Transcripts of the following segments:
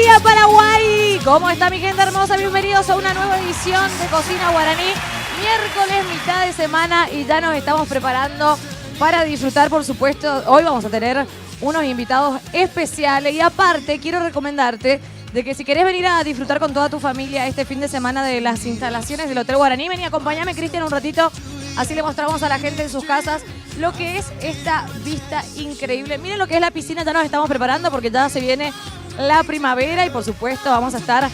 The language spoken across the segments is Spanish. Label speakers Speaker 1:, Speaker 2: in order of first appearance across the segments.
Speaker 1: día, Paraguay. ¿Cómo está mi gente hermosa? Bienvenidos a una nueva edición de Cocina Guaraní. Miércoles, mitad de semana y ya nos estamos preparando para disfrutar, por supuesto. Hoy vamos a tener unos invitados especiales y aparte quiero recomendarte de que si querés venir a disfrutar con toda tu familia este fin de semana de las instalaciones del Hotel Guaraní, vení, acompáñame, Cristian, un ratito. Así le mostramos a la gente en sus casas lo que es esta vista increíble. Miren lo que es la piscina, ya nos estamos preparando porque ya se viene la primavera y por supuesto vamos a estar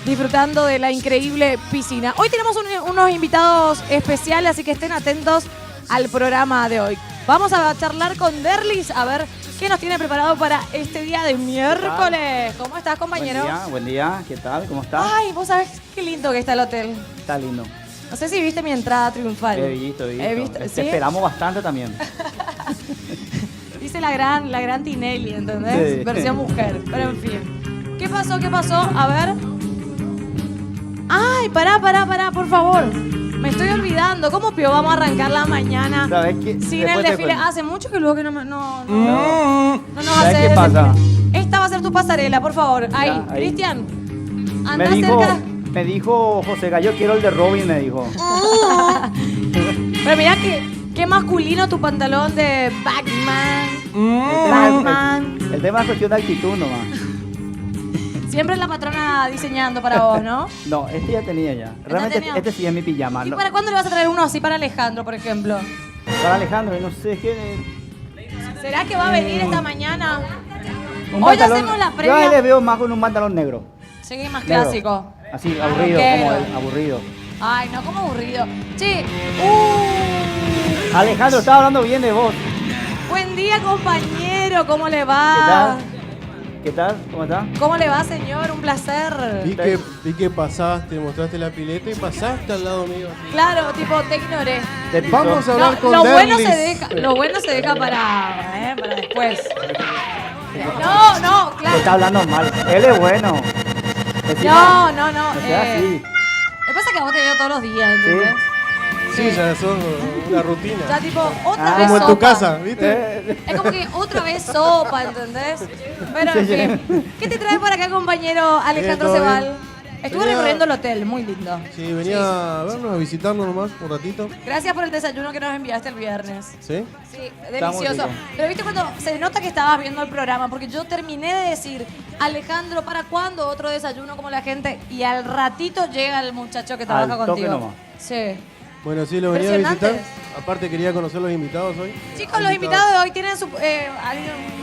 Speaker 1: disfrutando de la increíble piscina. Hoy tenemos unos invitados especiales, así que estén atentos al programa de hoy. Vamos a charlar con Derlis a ver qué nos tiene preparado para este día de miércoles. ¿Cómo estás, compañero?
Speaker 2: Buen día, ¿qué tal? ¿Cómo estás?
Speaker 1: Ay, vos sabés qué lindo que está el hotel.
Speaker 2: Está lindo.
Speaker 1: No sé si viste mi entrada triunfal.
Speaker 2: He visto.
Speaker 1: ¿Sí?
Speaker 2: Te esperamos bastante también.
Speaker 1: Dice la gran Tinelli, ¿entendés?
Speaker 2: Sí.
Speaker 1: Versión mujer, pero en fin. ¿Qué pasó? A ver. Ay, pará, por favor. Me estoy olvidando. ¿Cómo pio vamos a arrancar la mañana
Speaker 2: ¿Sabes qué?
Speaker 1: sin
Speaker 2: Después
Speaker 1: el
Speaker 2: te
Speaker 1: desfile?
Speaker 2: cuento.
Speaker 1: Hace mucho que luego que no nos
Speaker 2: ¿Sabes
Speaker 1: hace
Speaker 2: qué
Speaker 1: el
Speaker 2: pasa?
Speaker 1: desfile. Esta va a ser tu pasarela, por favor. Ahí,
Speaker 2: Ya, ahí.
Speaker 1: Cristian.
Speaker 2: Me
Speaker 1: Anda
Speaker 2: dijo,
Speaker 1: cerca.
Speaker 2: me dijo José Gallo, quiero el de Robin, me dijo.
Speaker 1: Pero mirá qué masculino tu pantalón de Batman. Batman.
Speaker 2: El tema es cuestión de actitud nomás.
Speaker 1: Siempre es la patrona diseñando para vos, ¿no?
Speaker 2: No, este ya tenía ya. Realmente
Speaker 1: tenía?
Speaker 2: este sí es mi pijama.
Speaker 1: ¿Y
Speaker 2: No,
Speaker 1: para cuándo le vas a traer uno así para Alejandro, por ejemplo?
Speaker 2: para Alejandro, no sé qué.
Speaker 1: ¿Será que va a venir esta mañana?
Speaker 2: Un
Speaker 1: Hoy
Speaker 2: pantalón-
Speaker 1: hacemos la
Speaker 2: Yo a
Speaker 1: previa.
Speaker 2: él le veo más con un pantalón negro.
Speaker 1: Seguí más
Speaker 2: Negro.
Speaker 1: clásico.
Speaker 2: Así, aburrido,
Speaker 1: rockero.
Speaker 2: como él, aburrido.
Speaker 1: Ay, no, como aburrido. Che,
Speaker 2: Alejandro, estaba hablando bien de vos.
Speaker 1: buen día, compañero. ¿Cómo le
Speaker 2: ¿Qué
Speaker 1: va?
Speaker 2: tal? ¿Qué tal? ¿Cómo está?
Speaker 1: ¿Cómo le va, señor? Un placer.
Speaker 3: Vi que pasaste, mostraste la pileta y pasaste al lado mío.
Speaker 1: Claro, tipo, te ignoré.
Speaker 2: Te pisó.
Speaker 3: Vamos a
Speaker 1: No,
Speaker 3: hablar con
Speaker 1: lo bueno se
Speaker 3: Derlis.
Speaker 1: deja, para después. No,
Speaker 2: Te
Speaker 1: claro.
Speaker 2: está hablando mal. Él es bueno.
Speaker 1: No.
Speaker 2: No sea así.
Speaker 1: Lo que pasa es que a vos te veo todos los días, ¿entendés?
Speaker 3: Sí, ya son una rutina.
Speaker 1: Ya tipo, otra vez
Speaker 3: Como en
Speaker 1: sopa.
Speaker 3: tu casa, ¿viste?
Speaker 1: Es como que otra vez sopa, ¿entendés? Pero en
Speaker 2: Sí,
Speaker 1: fin. ¿Qué te trae para acá, compañero Alejandro
Speaker 3: todo
Speaker 1: Cebal?
Speaker 3: bien.
Speaker 1: Estuve
Speaker 3: Venía-
Speaker 1: recorriendo el hotel, muy lindo.
Speaker 3: Sí, venía a vernos, a visitarnos nomás un ratito.
Speaker 1: Gracias por el desayuno que nos enviaste el viernes.
Speaker 3: ¿Sí?
Speaker 1: Sí,
Speaker 2: Está muy
Speaker 1: delicioso.
Speaker 2: rico.
Speaker 1: Pero viste cuando se nota que estabas viendo el programa, porque yo terminé de decir, Alejandro, ¿para cuándo otro desayuno como la gente? Y al ratito llega el muchacho que trabaja
Speaker 2: Al toque
Speaker 1: contigo.
Speaker 2: nomás.
Speaker 1: Sí.
Speaker 3: Bueno, sí, lo venía a visitar.
Speaker 1: Impresionante.
Speaker 3: Aparte quería conocer los invitados hoy.
Speaker 1: Chicos, los invitados de hoy tienen hay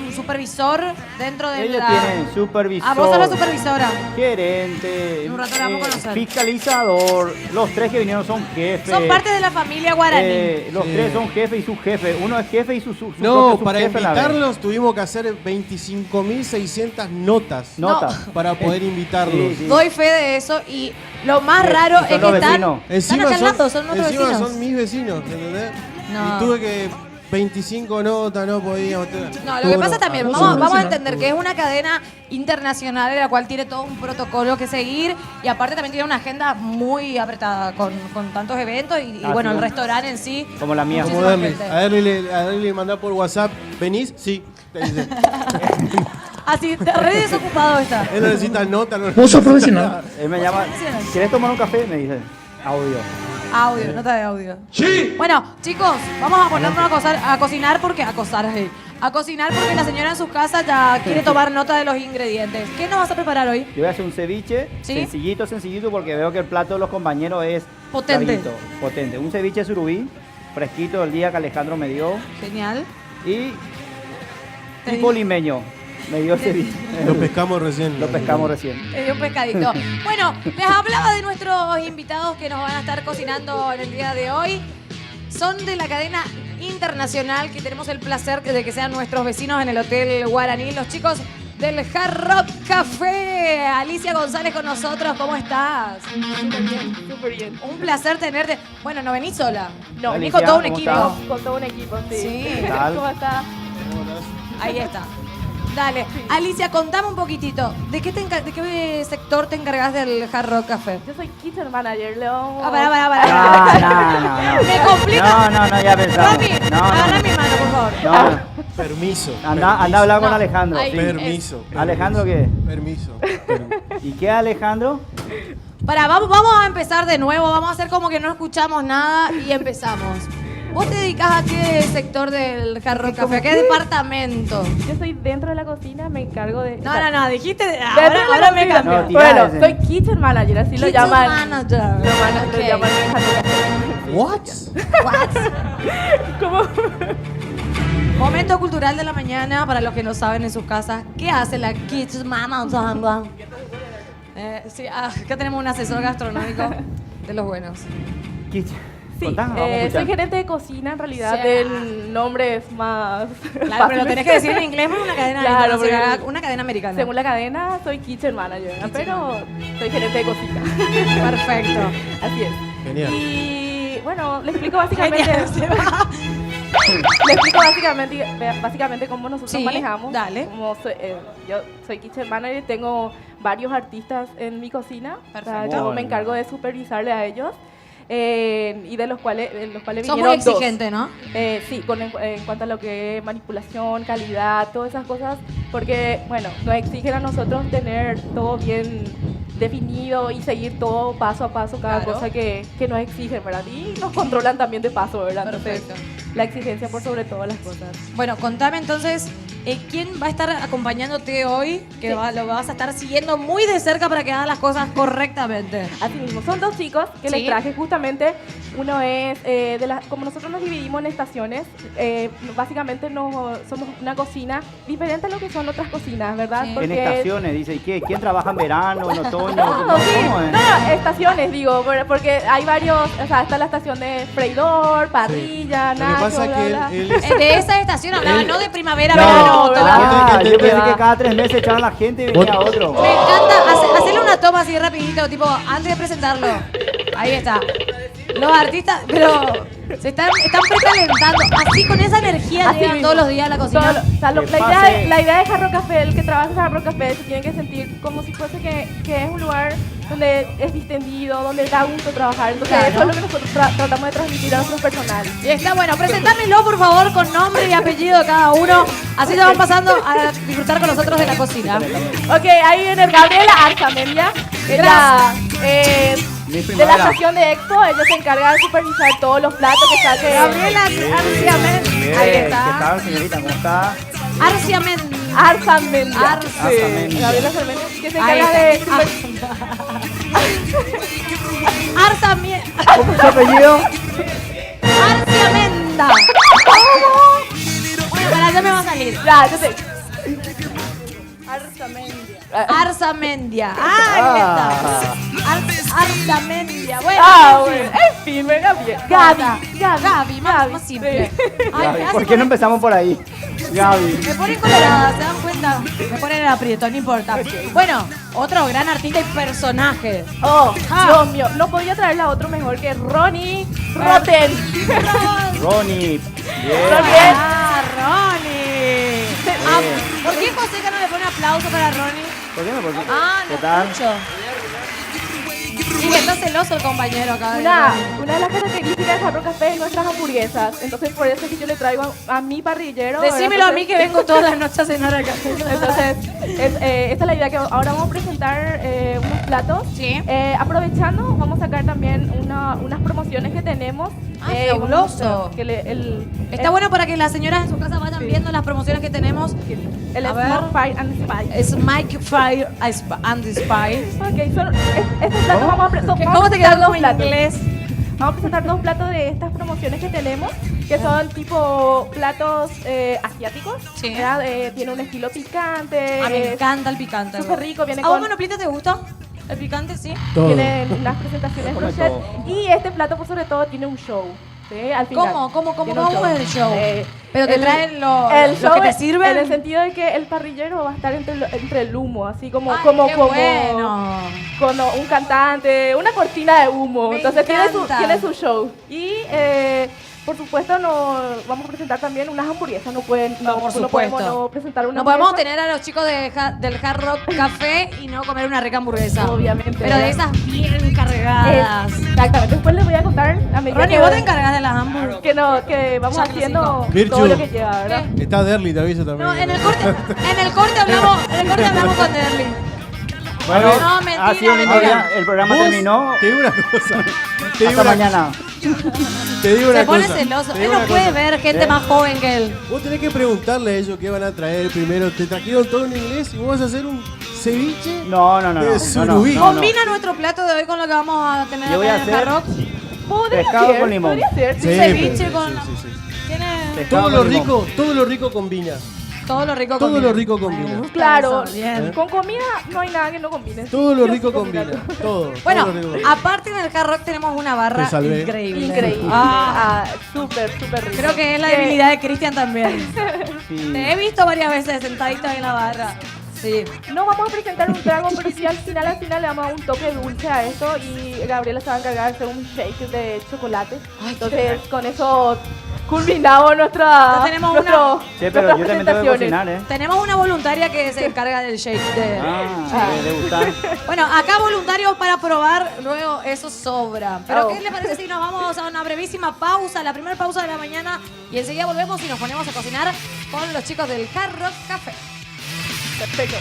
Speaker 1: un supervisor dentro de
Speaker 2: Ellos
Speaker 1: la...
Speaker 2: tienen supervisor,
Speaker 1: Ah, vos sos la supervisora.
Speaker 2: gerente,
Speaker 1: En un rato la vamos a conocer.
Speaker 2: fiscalizador. Los tres que vinieron son jefes.
Speaker 1: Son parte de la familia guaraní.
Speaker 2: Los
Speaker 3: Sí.
Speaker 2: tres son jefe y su jefe. Uno es jefe y su
Speaker 3: No,
Speaker 2: propio
Speaker 3: para
Speaker 2: subjefe a la vez.
Speaker 3: invitarlos tuvimos que hacer 25.600 notas
Speaker 2: Nota.
Speaker 3: para poder invitarlos.
Speaker 2: Sí, sí.
Speaker 1: Doy fe de eso y lo más
Speaker 2: Sí,
Speaker 1: raro
Speaker 2: y son
Speaker 1: es que
Speaker 2: los
Speaker 1: están
Speaker 2: vecinos.
Speaker 1: acá al lado, son nuestros
Speaker 3: encima
Speaker 1: vecinos.
Speaker 3: son mis vecinos, ¿entendés?
Speaker 1: No.
Speaker 3: Y tuve que 25 notas, no podía meter.
Speaker 1: No, lo que pasa también, vamos a entender
Speaker 3: que
Speaker 1: que es una cadena internacional en la cual tiene todo un protocolo que seguir y aparte también tiene una agenda muy apretada con tantos eventos y
Speaker 2: Ah,
Speaker 1: bueno,
Speaker 2: sí,
Speaker 1: el
Speaker 2: como-
Speaker 1: restaurante en sí.
Speaker 2: Como la mía.
Speaker 3: Como
Speaker 1: Muchísima
Speaker 3: Derlis.
Speaker 1: gente.
Speaker 3: A Derlis le mandá por WhatsApp, ¿venís? Sí. Te dice.
Speaker 1: Así, re desocupado está.
Speaker 3: Él no necesita nota, no
Speaker 4: Vos sos profesional.
Speaker 2: Él me llama. ¿Quieres tomar un café? Me dice. Audio.
Speaker 1: Audio, nota de audio. Sí. Bueno, chicos, vamos a ponernos a cocinar porque a cocinar porque la señora en sus casas ya quiere tomar nota de los ingredientes. ¿Qué nos vas a preparar hoy?
Speaker 2: Yo voy a hacer un ceviche,
Speaker 1: ¿Sí?
Speaker 2: sencillito, porque veo que el plato de los compañeros es
Speaker 1: Potente.
Speaker 2: larguito, potente. Un ceviche surubí, fresquito el día que Alejandro me dio.
Speaker 1: Genial.
Speaker 2: Y
Speaker 1: Te
Speaker 2: tipo
Speaker 1: di-
Speaker 2: limeño, me dio ceviche.
Speaker 3: Lo pescamos recién.
Speaker 2: Lo pescamos recién.
Speaker 1: Te dio un pescadito. Bueno, les hablaba de nuestros invitados que nos van a estar cocinando en el día de hoy. Son de la cadena internacional que tenemos el placer de que sean nuestros vecinos en el Hotel Guaraní. Los chicos del Hard Rock Café. Alicia González con nosotros. ¿Cómo estás?
Speaker 5: Súper bien.
Speaker 1: Un placer tenerte. Bueno, no venís sola. No, venís
Speaker 2: Alicia,
Speaker 1: con todo un
Speaker 2: ¿cómo
Speaker 1: equipo.
Speaker 2: estás?
Speaker 5: Con todo un equipo, sí.
Speaker 1: Sí.
Speaker 2: ¿Qué tal?
Speaker 5: ¿Cómo está?
Speaker 1: Ahí está. Dale. Alicia, contame un poquitito. ¿De qué sector te encargas del Hard Rock Café?
Speaker 5: Yo soy kitchen manager, Leo.
Speaker 1: Ah, pará.
Speaker 2: No.
Speaker 1: Me complica.
Speaker 2: No, ya pensamos.
Speaker 1: Rami,
Speaker 2: No,
Speaker 1: agarra mi mano, por favor.
Speaker 2: No.
Speaker 3: Permiso.
Speaker 2: Anda a hablar con
Speaker 1: No,
Speaker 2: Alejandro.
Speaker 1: ahí.
Speaker 2: Sí.
Speaker 3: Permiso.
Speaker 2: ¿Alejandro qué?
Speaker 3: Permiso.
Speaker 2: ¿Y qué Alejandro?
Speaker 1: Vamos a empezar de nuevo, vamos a hacer como que no escuchamos nada y empezamos. ¿Vos te dedicas a qué sector del Hard Rock Café? ¿A qué departamento?
Speaker 5: Yo estoy dentro de la cocina, me encargo de...
Speaker 1: No, dijiste...
Speaker 5: Dentro de la
Speaker 1: Ahora me
Speaker 5: cocina.
Speaker 1: cambió.
Speaker 2: No, tira
Speaker 5: Bueno,
Speaker 2: ese.
Speaker 5: soy kitchen manager, así lo
Speaker 1: Kitchen
Speaker 5: llaman.
Speaker 1: manager.
Speaker 5: Lo
Speaker 1: Ok.
Speaker 5: llaman en Japón.
Speaker 3: What?
Speaker 1: What?
Speaker 5: ¿Cómo?
Speaker 1: Momento cultural de la mañana para los que no saben en sus casas. ¿Qué hace la kitchen manager? Sí, acá tenemos un asesor gastronómico de los buenos.
Speaker 5: Sí,
Speaker 2: Contá, vamos a escuchar.
Speaker 5: soy gerente de cocina, en realidad
Speaker 1: Sí.
Speaker 5: el nombre es más
Speaker 1: Claro, pero
Speaker 5: fácil.
Speaker 1: lo tenés que decir en inglés, es una cadena
Speaker 5: Claro,
Speaker 1: internacional,
Speaker 5: porque-
Speaker 1: una cadena americana.
Speaker 5: Según la cadena, soy kitchen manager,
Speaker 1: Kitchen
Speaker 5: pero soy gerente de cocina.
Speaker 1: Perfecto.
Speaker 5: Así es.
Speaker 3: Genial.
Speaker 5: Y bueno, le explico básicamente...
Speaker 1: Genial, se va.
Speaker 5: Le explico básicamente cómo nosotros
Speaker 1: Sí,
Speaker 5: manejamos.
Speaker 1: dale.
Speaker 5: Yo soy kitchen manager, tengo varios artistas en mi cocina. O sea,
Speaker 1: Perfecto.
Speaker 5: yo me
Speaker 2: Bueno.
Speaker 5: encargo de supervisarle a ellos. Y de los cuales
Speaker 1: Sos
Speaker 5: vinieron
Speaker 1: muy
Speaker 5: dos.
Speaker 1: exigente, ¿no?
Speaker 5: Sí, en cuanto a lo que es manipulación, calidad, todas esas cosas, porque, bueno, nos exigen a nosotros tener todo bien definido y seguir todo paso a paso, cada
Speaker 1: Claro.
Speaker 5: cosa que nos exigen, ¿verdad? Y nos controlan también de paso, ¿verdad? Entonces,
Speaker 1: Perfecto.
Speaker 5: la exigencia por sobre todas las cosas.
Speaker 1: Bueno, contame entonces, ¿quién va a estar acompañándote hoy? Que
Speaker 5: Sí.
Speaker 1: lo vas a estar siguiendo muy de cerca para que hagan las cosas correctamente.
Speaker 5: Así mismo, son dos chicos que
Speaker 1: Sí.
Speaker 5: les traje justamente. Uno es, como nosotros nos dividimos en estaciones, básicamente somos una cocina diferente a lo que son otras cocinas, ¿verdad?
Speaker 1: Sí.
Speaker 2: En estaciones, dice, ¿y qué? ¿Quién trabaja en verano, en otoño?
Speaker 5: No, sí,
Speaker 2: ¿Cómo es?
Speaker 5: no, estaciones, digo, porque hay varios, o sea, está la estación de freidor, parrilla,
Speaker 3: Lo que
Speaker 5: nacho,
Speaker 3: pasa es
Speaker 5: bla,
Speaker 3: que
Speaker 5: bla.
Speaker 3: él es...
Speaker 1: De esa estación hablaba,
Speaker 3: Él-
Speaker 1: no de primavera,
Speaker 5: No,
Speaker 1: verano,
Speaker 5: ¿verdad?
Speaker 1: otoño.
Speaker 2: Ah,
Speaker 3: que
Speaker 2: yo pensé
Speaker 3: entender.
Speaker 2: que cada 3 meses echaban la gente y venía otro.
Speaker 1: Me encanta hacerle una toma así rapidito, tipo, antes de presentarlo. Ahí está. Los artistas, pero se están precalentando. Así con esa energía
Speaker 5: Así
Speaker 1: llegan
Speaker 5: mismo.
Speaker 1: todos los días a la cocina.
Speaker 5: O sea,
Speaker 2: Que pase.
Speaker 5: la idea de Jarro Café, el que trabaja en Jarro Café, se tiene que sentir como si fuese que es un lugar donde es distendido, donde da gusto trabajar. Entonces,
Speaker 1: Claro.
Speaker 5: eso es lo que nosotros tratamos de transmitir a nuestro personal.
Speaker 1: Y está bueno, presentámelo por favor con nombre y apellido de cada uno. Así se van pasando a disfrutar con nosotros de la cocina.
Speaker 5: Ok, ahí viene Gabriela Arzamendia. Ella es
Speaker 2: Mi
Speaker 5: de la
Speaker 2: primavera.
Speaker 5: estación de Expo. Ella se encarga de supervisar todos los platos que saquen.
Speaker 1: Gabriela Arciamendia.
Speaker 2: Bien,
Speaker 1: Ahí
Speaker 2: ¿qué
Speaker 1: está.
Speaker 2: tal, señorita? ¿Cómo está?
Speaker 1: Arciamendia.
Speaker 5: Arzamendia.
Speaker 2: Arzamendia.
Speaker 5: Gabriela Arzamendia, que se
Speaker 1: Ahí
Speaker 5: encarga de
Speaker 1: está. Arciamendia.
Speaker 2: ¿Cómo es su apellido?
Speaker 1: Arciamenda. Bueno, para allá me va a salir.
Speaker 5: Ya, yo sé. Arzamendia.
Speaker 1: Arzamendia. Ahí está. Arzamendia. Bueno,
Speaker 5: Ah,
Speaker 1: en
Speaker 5: bueno.
Speaker 1: fin.
Speaker 5: En fin, venga bien. Gaby,
Speaker 1: más simple.
Speaker 5: sí.
Speaker 1: Ay,
Speaker 2: Gaby,
Speaker 1: me hace
Speaker 2: ¿por qué no empezamos por ahí? Gaby.
Speaker 1: Me ponen colorada, ¿se dan cuenta? Me ponen el aprieto, no importa. Bueno, otro gran artista y personaje.
Speaker 5: Oh,
Speaker 1: Ah.
Speaker 5: Dios mío, no podía traerle a otro mejor que Ronnie Rotten.
Speaker 2: Ronnie. Bien.
Speaker 5: Ronnie.
Speaker 1: Ah, Ronnie. Ah, ¿por qué Joseca no le pone aplauso para Ronnie?
Speaker 2: ¿Por qué no? ¿Por qué?
Speaker 1: Ah,
Speaker 2: ¿Qué
Speaker 1: no
Speaker 2: tal?
Speaker 1: escucho. Sí, que está celoso el compañero acá. de
Speaker 5: Una
Speaker 1: Ronnie.
Speaker 5: de las características de Jarro Café es nuestras hamburguesas. Entonces, por eso es que yo le traigo a mi parrillero.
Speaker 1: Decímelo a
Speaker 5: ¿verdad?
Speaker 1: mí que vengo todas las noches a cenar acá.
Speaker 5: Entonces, esta es la idea, que ahora vamos a presentar unos platos.
Speaker 1: Sí.
Speaker 5: Aprovechando, vamos a sacar también unas promociones que tenemos.
Speaker 1: Ah, fabuloso. Está
Speaker 5: el-
Speaker 1: bueno para que las señoras en su casa vayan
Speaker 5: Sí.
Speaker 1: viendo las promociones que tenemos.
Speaker 5: El
Speaker 1: A ver.
Speaker 5: Smoke Fire and Spice.
Speaker 1: Es Mike Fire and the Spice.
Speaker 5: Ok, estos platos vamos a
Speaker 1: ¿Cómo te quedó
Speaker 5: presentar
Speaker 1: como
Speaker 5: dos platos.
Speaker 1: inglés?
Speaker 5: Vamos a presentar dos platos de estas promociones que tenemos, que son tipo platos asiáticos.
Speaker 1: Sí.
Speaker 5: ¿Verdad? Tiene un estilo picante.
Speaker 1: Me encanta el picante.
Speaker 5: súper rico, viene
Speaker 1: ¿A vos,
Speaker 5: con-
Speaker 1: Monoplita, te gusta? ¿El picante, sí?
Speaker 3: Todo.
Speaker 5: Tiene unas presentaciones
Speaker 2: Come
Speaker 5: crochet.
Speaker 2: todo.
Speaker 5: Y este plato, por sobre todo, tiene un show. ¿Sí? Al final.
Speaker 1: ¿Cómo
Speaker 5: Tiene un
Speaker 1: es el show?
Speaker 5: Eh,
Speaker 1: Pero te
Speaker 5: el-
Speaker 1: traen
Speaker 5: el
Speaker 1: los
Speaker 5: show
Speaker 1: que te
Speaker 5: es-
Speaker 1: sirven.
Speaker 5: En el sentido de que el parrillero va a estar entre el humo, así como,
Speaker 1: Ay,
Speaker 5: como,
Speaker 1: qué
Speaker 5: como,
Speaker 1: bueno.
Speaker 5: como un cantante, una cortina de humo.
Speaker 1: Me
Speaker 5: Entonces tiene
Speaker 1: encanta.
Speaker 5: su show. Y por supuesto, no vamos a presentar también unas hamburguesas. No pueden,
Speaker 1: No, por
Speaker 5: no podemos
Speaker 1: supuesto.
Speaker 5: no presentar una
Speaker 1: No podemos
Speaker 5: hamburguesa.
Speaker 1: tener a los chicos del Hard Rock Café y no comer una rica hamburguesa.
Speaker 5: Obviamente.
Speaker 1: Pero de esas bien cargadas.
Speaker 5: Exactamente. Después les voy a contar a medida
Speaker 1: Ronnie,
Speaker 5: que-
Speaker 1: vos te encargas de las hamburguesas.
Speaker 5: que vamos
Speaker 1: Chaclo
Speaker 5: haciendo
Speaker 3: Virtu.
Speaker 5: todo lo que lleva, ¿verdad?
Speaker 3: Está Derly, te aviso también.
Speaker 1: No, en el corte hablamos con Derly.
Speaker 2: Bueno,
Speaker 1: No, mentira,
Speaker 2: ha sido un lindo
Speaker 1: mentira.
Speaker 2: día. El programa
Speaker 3: Vos,
Speaker 2: terminó.
Speaker 3: Te digo una cosa. Te digo
Speaker 2: Hasta
Speaker 3: una
Speaker 2: mañana.
Speaker 3: Te digo
Speaker 1: Se
Speaker 3: una
Speaker 1: pone
Speaker 3: cosa.
Speaker 1: celoso.
Speaker 3: Te
Speaker 1: Él
Speaker 3: digo
Speaker 1: no
Speaker 3: una
Speaker 1: puede
Speaker 3: cosa.
Speaker 1: ver gente
Speaker 2: ¿Eh?
Speaker 1: más joven que él.
Speaker 3: Vos tenés que preguntarle a ellos qué van a traer primero. Te trajeron todo en inglés y vos vas a hacer un ceviche.
Speaker 2: No, no, no.
Speaker 3: De
Speaker 2: no, no,
Speaker 3: surubí.
Speaker 2: no, no.
Speaker 1: Combina nuestro plato de hoy con lo que vamos a tener
Speaker 2: Yo voy
Speaker 1: acá
Speaker 2: a
Speaker 1: en el Hard
Speaker 2: hacer
Speaker 1: Rock.
Speaker 5: Podría
Speaker 2: pescado
Speaker 5: ser,
Speaker 2: con limón.
Speaker 5: Podría ser.
Speaker 3: Sí,
Speaker 1: ceviche
Speaker 3: pero-
Speaker 1: con-
Speaker 3: sí, sí, sí.
Speaker 1: Tiene
Speaker 2: Pescado
Speaker 3: Todo lo
Speaker 2: con limón.
Speaker 3: rico, todo lo rico combina.
Speaker 1: todo lo rico
Speaker 3: Todo
Speaker 1: combina.
Speaker 3: lo rico combina.
Speaker 1: Me gusta
Speaker 5: Claro,
Speaker 1: eso, bien.
Speaker 5: con comida no hay nada que no combine.
Speaker 3: Todo lo
Speaker 5: Sí,
Speaker 3: rico
Speaker 5: sí,
Speaker 3: combina. Todo.
Speaker 1: Bueno,
Speaker 3: todo lo rico combina.
Speaker 1: aparte del Hard Rock tenemos una barra
Speaker 3: Te salvé.
Speaker 1: increíble.
Speaker 5: Increíble.
Speaker 1: Ah,
Speaker 5: Súper, súper rico.
Speaker 1: creo que es la
Speaker 5: Que-
Speaker 1: debilidad de Cristian también.
Speaker 2: Sí.
Speaker 1: Te he visto varias veces sentadito ahí en la barra. Sí.
Speaker 5: No vamos a presentar un trago, pero sí al final le vamos a dar un toque dulce a esto y Gabriela se va a encargar de hacer un shake de chocolate.
Speaker 1: Ay,
Speaker 5: Entonces, con eso culminamos nuestra,
Speaker 1: tenemos
Speaker 5: nuestro,
Speaker 2: Sí, pero
Speaker 5: nuestras
Speaker 2: yo también tengo que
Speaker 5: presentaciones.
Speaker 2: cocinar, ¿eh?
Speaker 1: Tenemos una voluntaria que se encarga del shake de...
Speaker 2: De gustar.
Speaker 1: Bueno, acá voluntarios para probar, luego eso sobra. Pero
Speaker 5: Oh.
Speaker 1: ¿qué le parece si nos vamos a una brevísima pausa, la primera pausa de la mañana, y enseguida volvemos y nos ponemos a cocinar con los chicos del Hard Rock Café?
Speaker 5: Perfecto.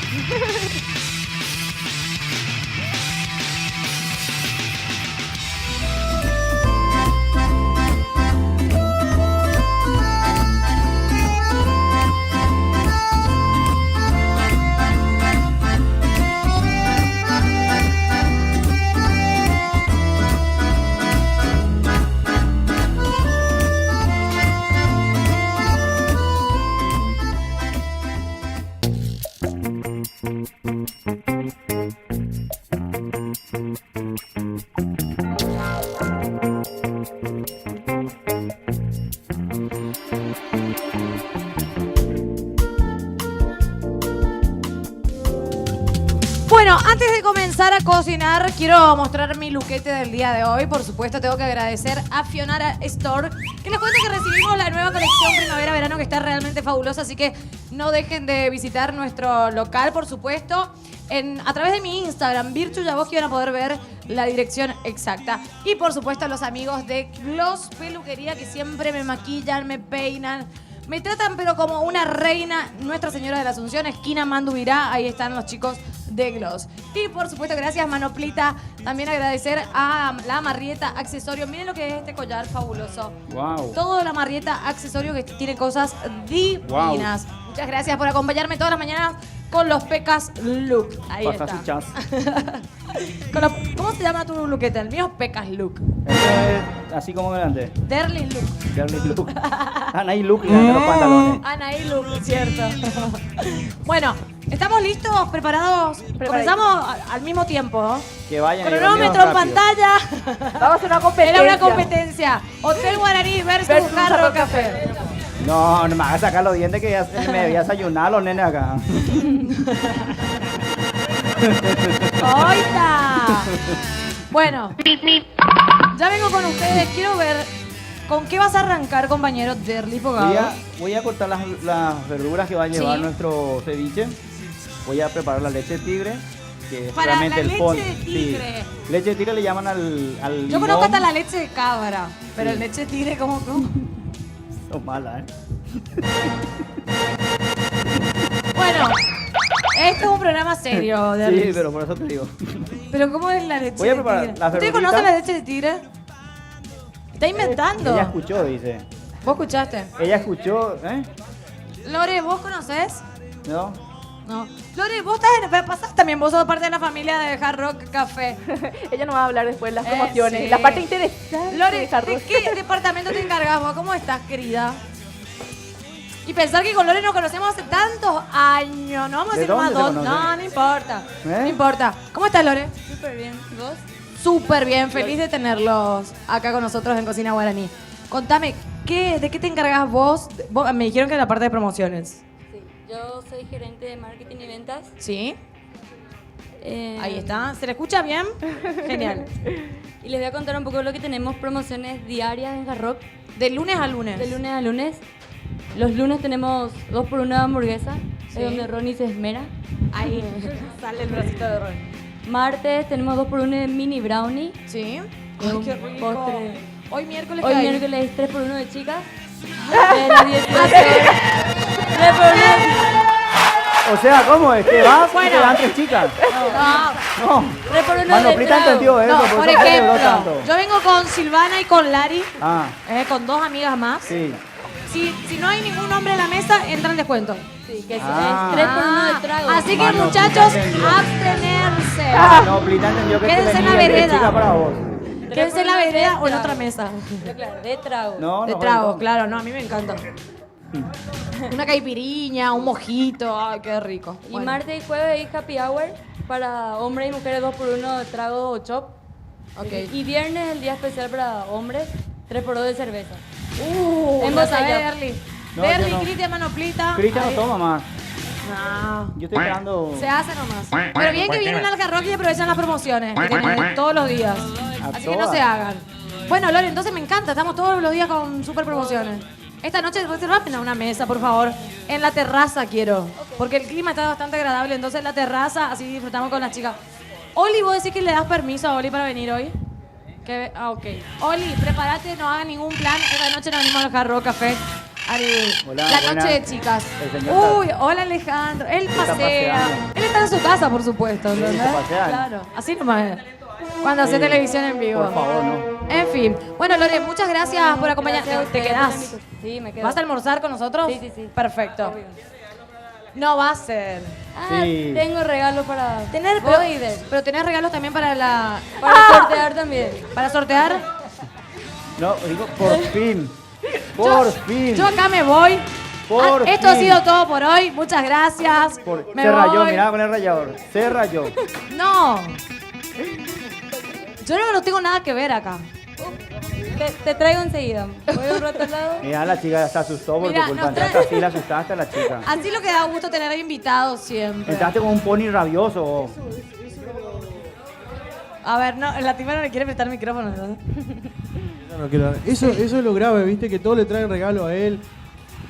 Speaker 1: Bueno, antes de comenzar a cocinar, quiero mostrar mi luquete del día de hoy. Por supuesto, tengo que agradecer a Fionara Store, que les cuento que recibimos la nueva colección primavera-verano, que está realmente fabulosa, así que no dejen de visitar nuestro local, por supuesto. A través de mi Instagram, Virtu Yaboski, van a poder ver la dirección exacta. Y por supuesto a los amigos de Gloss Peluquería, que siempre me maquillan, me peinan, me tratan pero como una reina. Nuestra Señora de la Asunción, esquina Mandubirá, ahí están los chicos de Gloss. Y por supuesto, gracias Manoplita. También agradecer a la Marrieta Accesorio. Miren lo que es este collar fabuloso.
Speaker 2: Wow.
Speaker 1: Todo la Marrieta Accesorio, que tiene cosas divinas. Muchas gracias por acompañarme todas las mañanas con los Pecas Look. Ahí
Speaker 2: Pasas y
Speaker 1: está.
Speaker 2: chas.
Speaker 1: ¿Cómo se llama tu luquete? El mío es Pecas Look.
Speaker 2: Este es así como grande.
Speaker 1: Derlin Look.
Speaker 2: Derly Look. Anaí Look y de los pantalones.
Speaker 1: Anaí Look, cierto. Bueno, ¿estamos listos? ¿Preparados? Comenzamos al mismo tiempo, ¿no?
Speaker 2: Que vayan.
Speaker 1: Cronómetro en pantalla.
Speaker 5: Vamos a hacer una competencia.
Speaker 1: Era una competencia. Hotel Guaraní versus Hard Rock Café.
Speaker 2: No, no me hagas sacar los dientes que ya me debía desayunar los nenes acá.
Speaker 1: ¡Oita! Bueno, ya vengo con ustedes. Quiero ver con qué vas a arrancar, compañero Derly Fogado.
Speaker 2: Voy a cortar las verduras que va a llevar
Speaker 1: Sí.
Speaker 2: nuestro ceviche. Voy a preparar la leche de tigre, que es
Speaker 1: Para
Speaker 2: realmente
Speaker 1: la
Speaker 2: el
Speaker 1: leche
Speaker 2: fondo.
Speaker 1: de tigre.
Speaker 2: Sí. Leche de tigre le llaman al
Speaker 1: Yo
Speaker 2: limón.
Speaker 1: conozco hasta la leche de cabra, pero
Speaker 2: Sí.
Speaker 1: el leche de tigre, ¿cómo?
Speaker 2: Son malas, ¿eh?
Speaker 1: Bueno, esto es un programa serio, Derly.
Speaker 2: Sí, pero por eso te digo.
Speaker 1: Pero ¿cómo es la leche
Speaker 2: Voy a
Speaker 1: de
Speaker 2: preparar
Speaker 1: tigre?
Speaker 2: las
Speaker 1: ¿Usted
Speaker 2: verduritas.
Speaker 1: conoce la leche de tigre? Está inventando.
Speaker 2: Ella escuchó, dice.
Speaker 1: ¿Vos escuchaste?
Speaker 2: Ella escuchó, ¿eh?
Speaker 1: Lore, ¿vos conocés?
Speaker 2: ¿No?
Speaker 1: No. Lore, vos pasás también, vos sos parte de la familia de Hard Rock Café.
Speaker 5: Ella nos va a hablar después de las promociones.
Speaker 1: sí.
Speaker 5: La parte interesante
Speaker 1: Lore,
Speaker 5: de Hard
Speaker 1: ¿de
Speaker 5: Rock.
Speaker 1: qué departamento te encargas vos? ¿Cómo estás, querida? Y pensar que con Lore nos conocemos hace tantos años. No vamos a
Speaker 2: ¿De
Speaker 1: decir más
Speaker 2: dónde se
Speaker 1: dónde.
Speaker 2: conocen?
Speaker 1: No, no importa.
Speaker 2: ¿Eh?
Speaker 1: No importa. ¿Cómo estás, Lore?
Speaker 4: Súper bien. ¿Y vos?
Speaker 1: Súper bien, feliz de tenerlos acá con nosotros en Cocina Guaraní. Contame, ¿de qué te encargas vos? Me dijeron que de la parte de promociones.
Speaker 4: Sí. Yo soy gerente de marketing y ventas.
Speaker 1: ¿Sí? Ahí está. ¿Se le escucha bien? Genial.
Speaker 4: Y les voy a contar un poco lo que tenemos, promociones diarias en Hard Rock.
Speaker 1: De lunes a lunes.
Speaker 4: De lunes a lunes. Los lunes tenemos 2x1 de hamburguesa,
Speaker 1: Sí.
Speaker 4: es donde Ronnie se esmera.
Speaker 1: Ahí sale el bracito de Ron.
Speaker 4: Martes tenemos 2x1 de mini brownie.
Speaker 1: Sí.
Speaker 4: Es
Speaker 1: Ay,
Speaker 4: un
Speaker 1: qué rico.
Speaker 4: postre.
Speaker 1: Hoy miércoles.
Speaker 4: Hoy
Speaker 1: ¿qué hay?
Speaker 4: miércoles 3x1 de chicas. De las 18 horas. 3x1
Speaker 2: O sea, ¿cómo es? ¿Que vas y
Speaker 1: Bueno.
Speaker 2: te dan 3 chicas?
Speaker 1: No,
Speaker 2: No.
Speaker 4: 3x1 de
Speaker 2: Manolita entendió
Speaker 4: trago.
Speaker 2: eso,
Speaker 1: no, por
Speaker 2: eso celebró
Speaker 1: ejemplo,
Speaker 2: tanto.
Speaker 1: yo vengo con Silvana y con Lari,
Speaker 2: Ah,
Speaker 1: con 2 amigas más.
Speaker 2: sí.
Speaker 1: Si no hay ningún hombre en la mesa, entra el descuento.
Speaker 4: Sí, que es
Speaker 2: Ah.
Speaker 4: 3x1 de trago.
Speaker 1: Así que
Speaker 2: Mano,
Speaker 1: muchachos,
Speaker 2: entendió.
Speaker 1: abstenerse.
Speaker 2: No, Plita entendió que
Speaker 1: Quédense
Speaker 2: te
Speaker 1: en la
Speaker 2: venía 10
Speaker 1: vereda.
Speaker 2: chicas para vos.
Speaker 1: Quédense en la
Speaker 4: 3x1 de
Speaker 1: vereda o en
Speaker 4: trago.
Speaker 1: otra mesa.
Speaker 4: Claro, de trago.
Speaker 2: No,
Speaker 1: De
Speaker 2: no.
Speaker 1: trago,
Speaker 2: joder,
Speaker 1: claro, no, a mí me encanta. Una caipiriña, un mojito, ay, qué rico.
Speaker 4: Y
Speaker 1: Bueno.
Speaker 4: martes y jueves hay happy hour para hombres y mujeres 2x1 de trago o chop.
Speaker 1: Ok.
Speaker 4: Y viernes el día especial para hombres, 3x2 de cerveza.
Speaker 1: En
Speaker 4: En
Speaker 1: botella.
Speaker 4: botella.
Speaker 1: Berly.
Speaker 2: No,
Speaker 1: Berly,
Speaker 2: yo no.
Speaker 1: Cristian Manoplita.
Speaker 2: Cristian no
Speaker 1: Ahí.
Speaker 2: toma más.
Speaker 1: No.
Speaker 2: Yo estoy esperando
Speaker 1: Se hace nomás. Pero bien que vienen al Carrock y aprovechan las promociones que tienen todos los días. Así que no
Speaker 2: todas.
Speaker 1: se hagan. Bueno, Lore, entonces me encanta. Estamos todos los días con super promociones. Esta noche reservamen a una mesa, por favor. En la terraza quiero. Porque el clima está bastante agradable. Entonces en la terraza, así disfrutamos con las chicas. Oli, ¿vos decís que le das permiso a Oli para venir hoy? Ok. Oli, prepárate, no hagas ningún plan. Esta noche nos venimos al Jarro Café.
Speaker 2: Hola,
Speaker 1: La
Speaker 2: buenas.
Speaker 1: noche de chicas.
Speaker 2: El señor
Speaker 1: Uy, hola Alejandro. Él
Speaker 2: Está
Speaker 1: pasea.
Speaker 2: paseando.
Speaker 1: Él está en su casa, por supuesto.
Speaker 2: Sí,
Speaker 1: ¿entendés?
Speaker 2: se pasean.
Speaker 1: Claro, así nomás es. Cuando hace
Speaker 2: Sí.
Speaker 1: televisión en vivo.
Speaker 2: Por favor, no.
Speaker 1: En fin. Bueno, Lore, muchas gracias por acompañarnos.
Speaker 4: Gracias a
Speaker 1: ¿Te
Speaker 4: ustedes,
Speaker 1: quedás?
Speaker 4: amigos. Sí, me quedo.
Speaker 1: ¿Vas a almorzar con nosotros?
Speaker 4: Sí, sí, sí.
Speaker 1: Perfecto.
Speaker 4: Obvio.
Speaker 1: No va a ser.
Speaker 4: Ah,
Speaker 2: Sí.
Speaker 4: tengo regalo para
Speaker 1: Tener,
Speaker 4: vos y de-
Speaker 1: pero tenés regalos también para la.
Speaker 4: para sortear también.
Speaker 1: Para sortear.
Speaker 2: No, digo, por fin. Por fin.
Speaker 1: Yo acá me voy.
Speaker 2: Por
Speaker 1: Esto ha
Speaker 2: fin.
Speaker 1: sido todo por hoy. Muchas gracias. Me
Speaker 2: Se rayó,
Speaker 1: voy.
Speaker 2: mirá con el rallador. Se rayó.
Speaker 1: No. Yo no tengo nada que ver acá.
Speaker 4: Te traigo enseguida. Voy un rato al lado.
Speaker 2: Mirá, la chica se asustó por
Speaker 1: Mira,
Speaker 2: tu culpa.
Speaker 1: nos trae-
Speaker 2: Entraste así, la asustaste a la chica.
Speaker 1: Así lo que da gusto tener invitados siempre.
Speaker 2: Entraste como un pony rabioso. vos.
Speaker 1: A ver, no, la timera no le quiere prestar el micrófono. ¿no?
Speaker 3: No, que eso es lo grave, viste, que todos le traen regalo a él.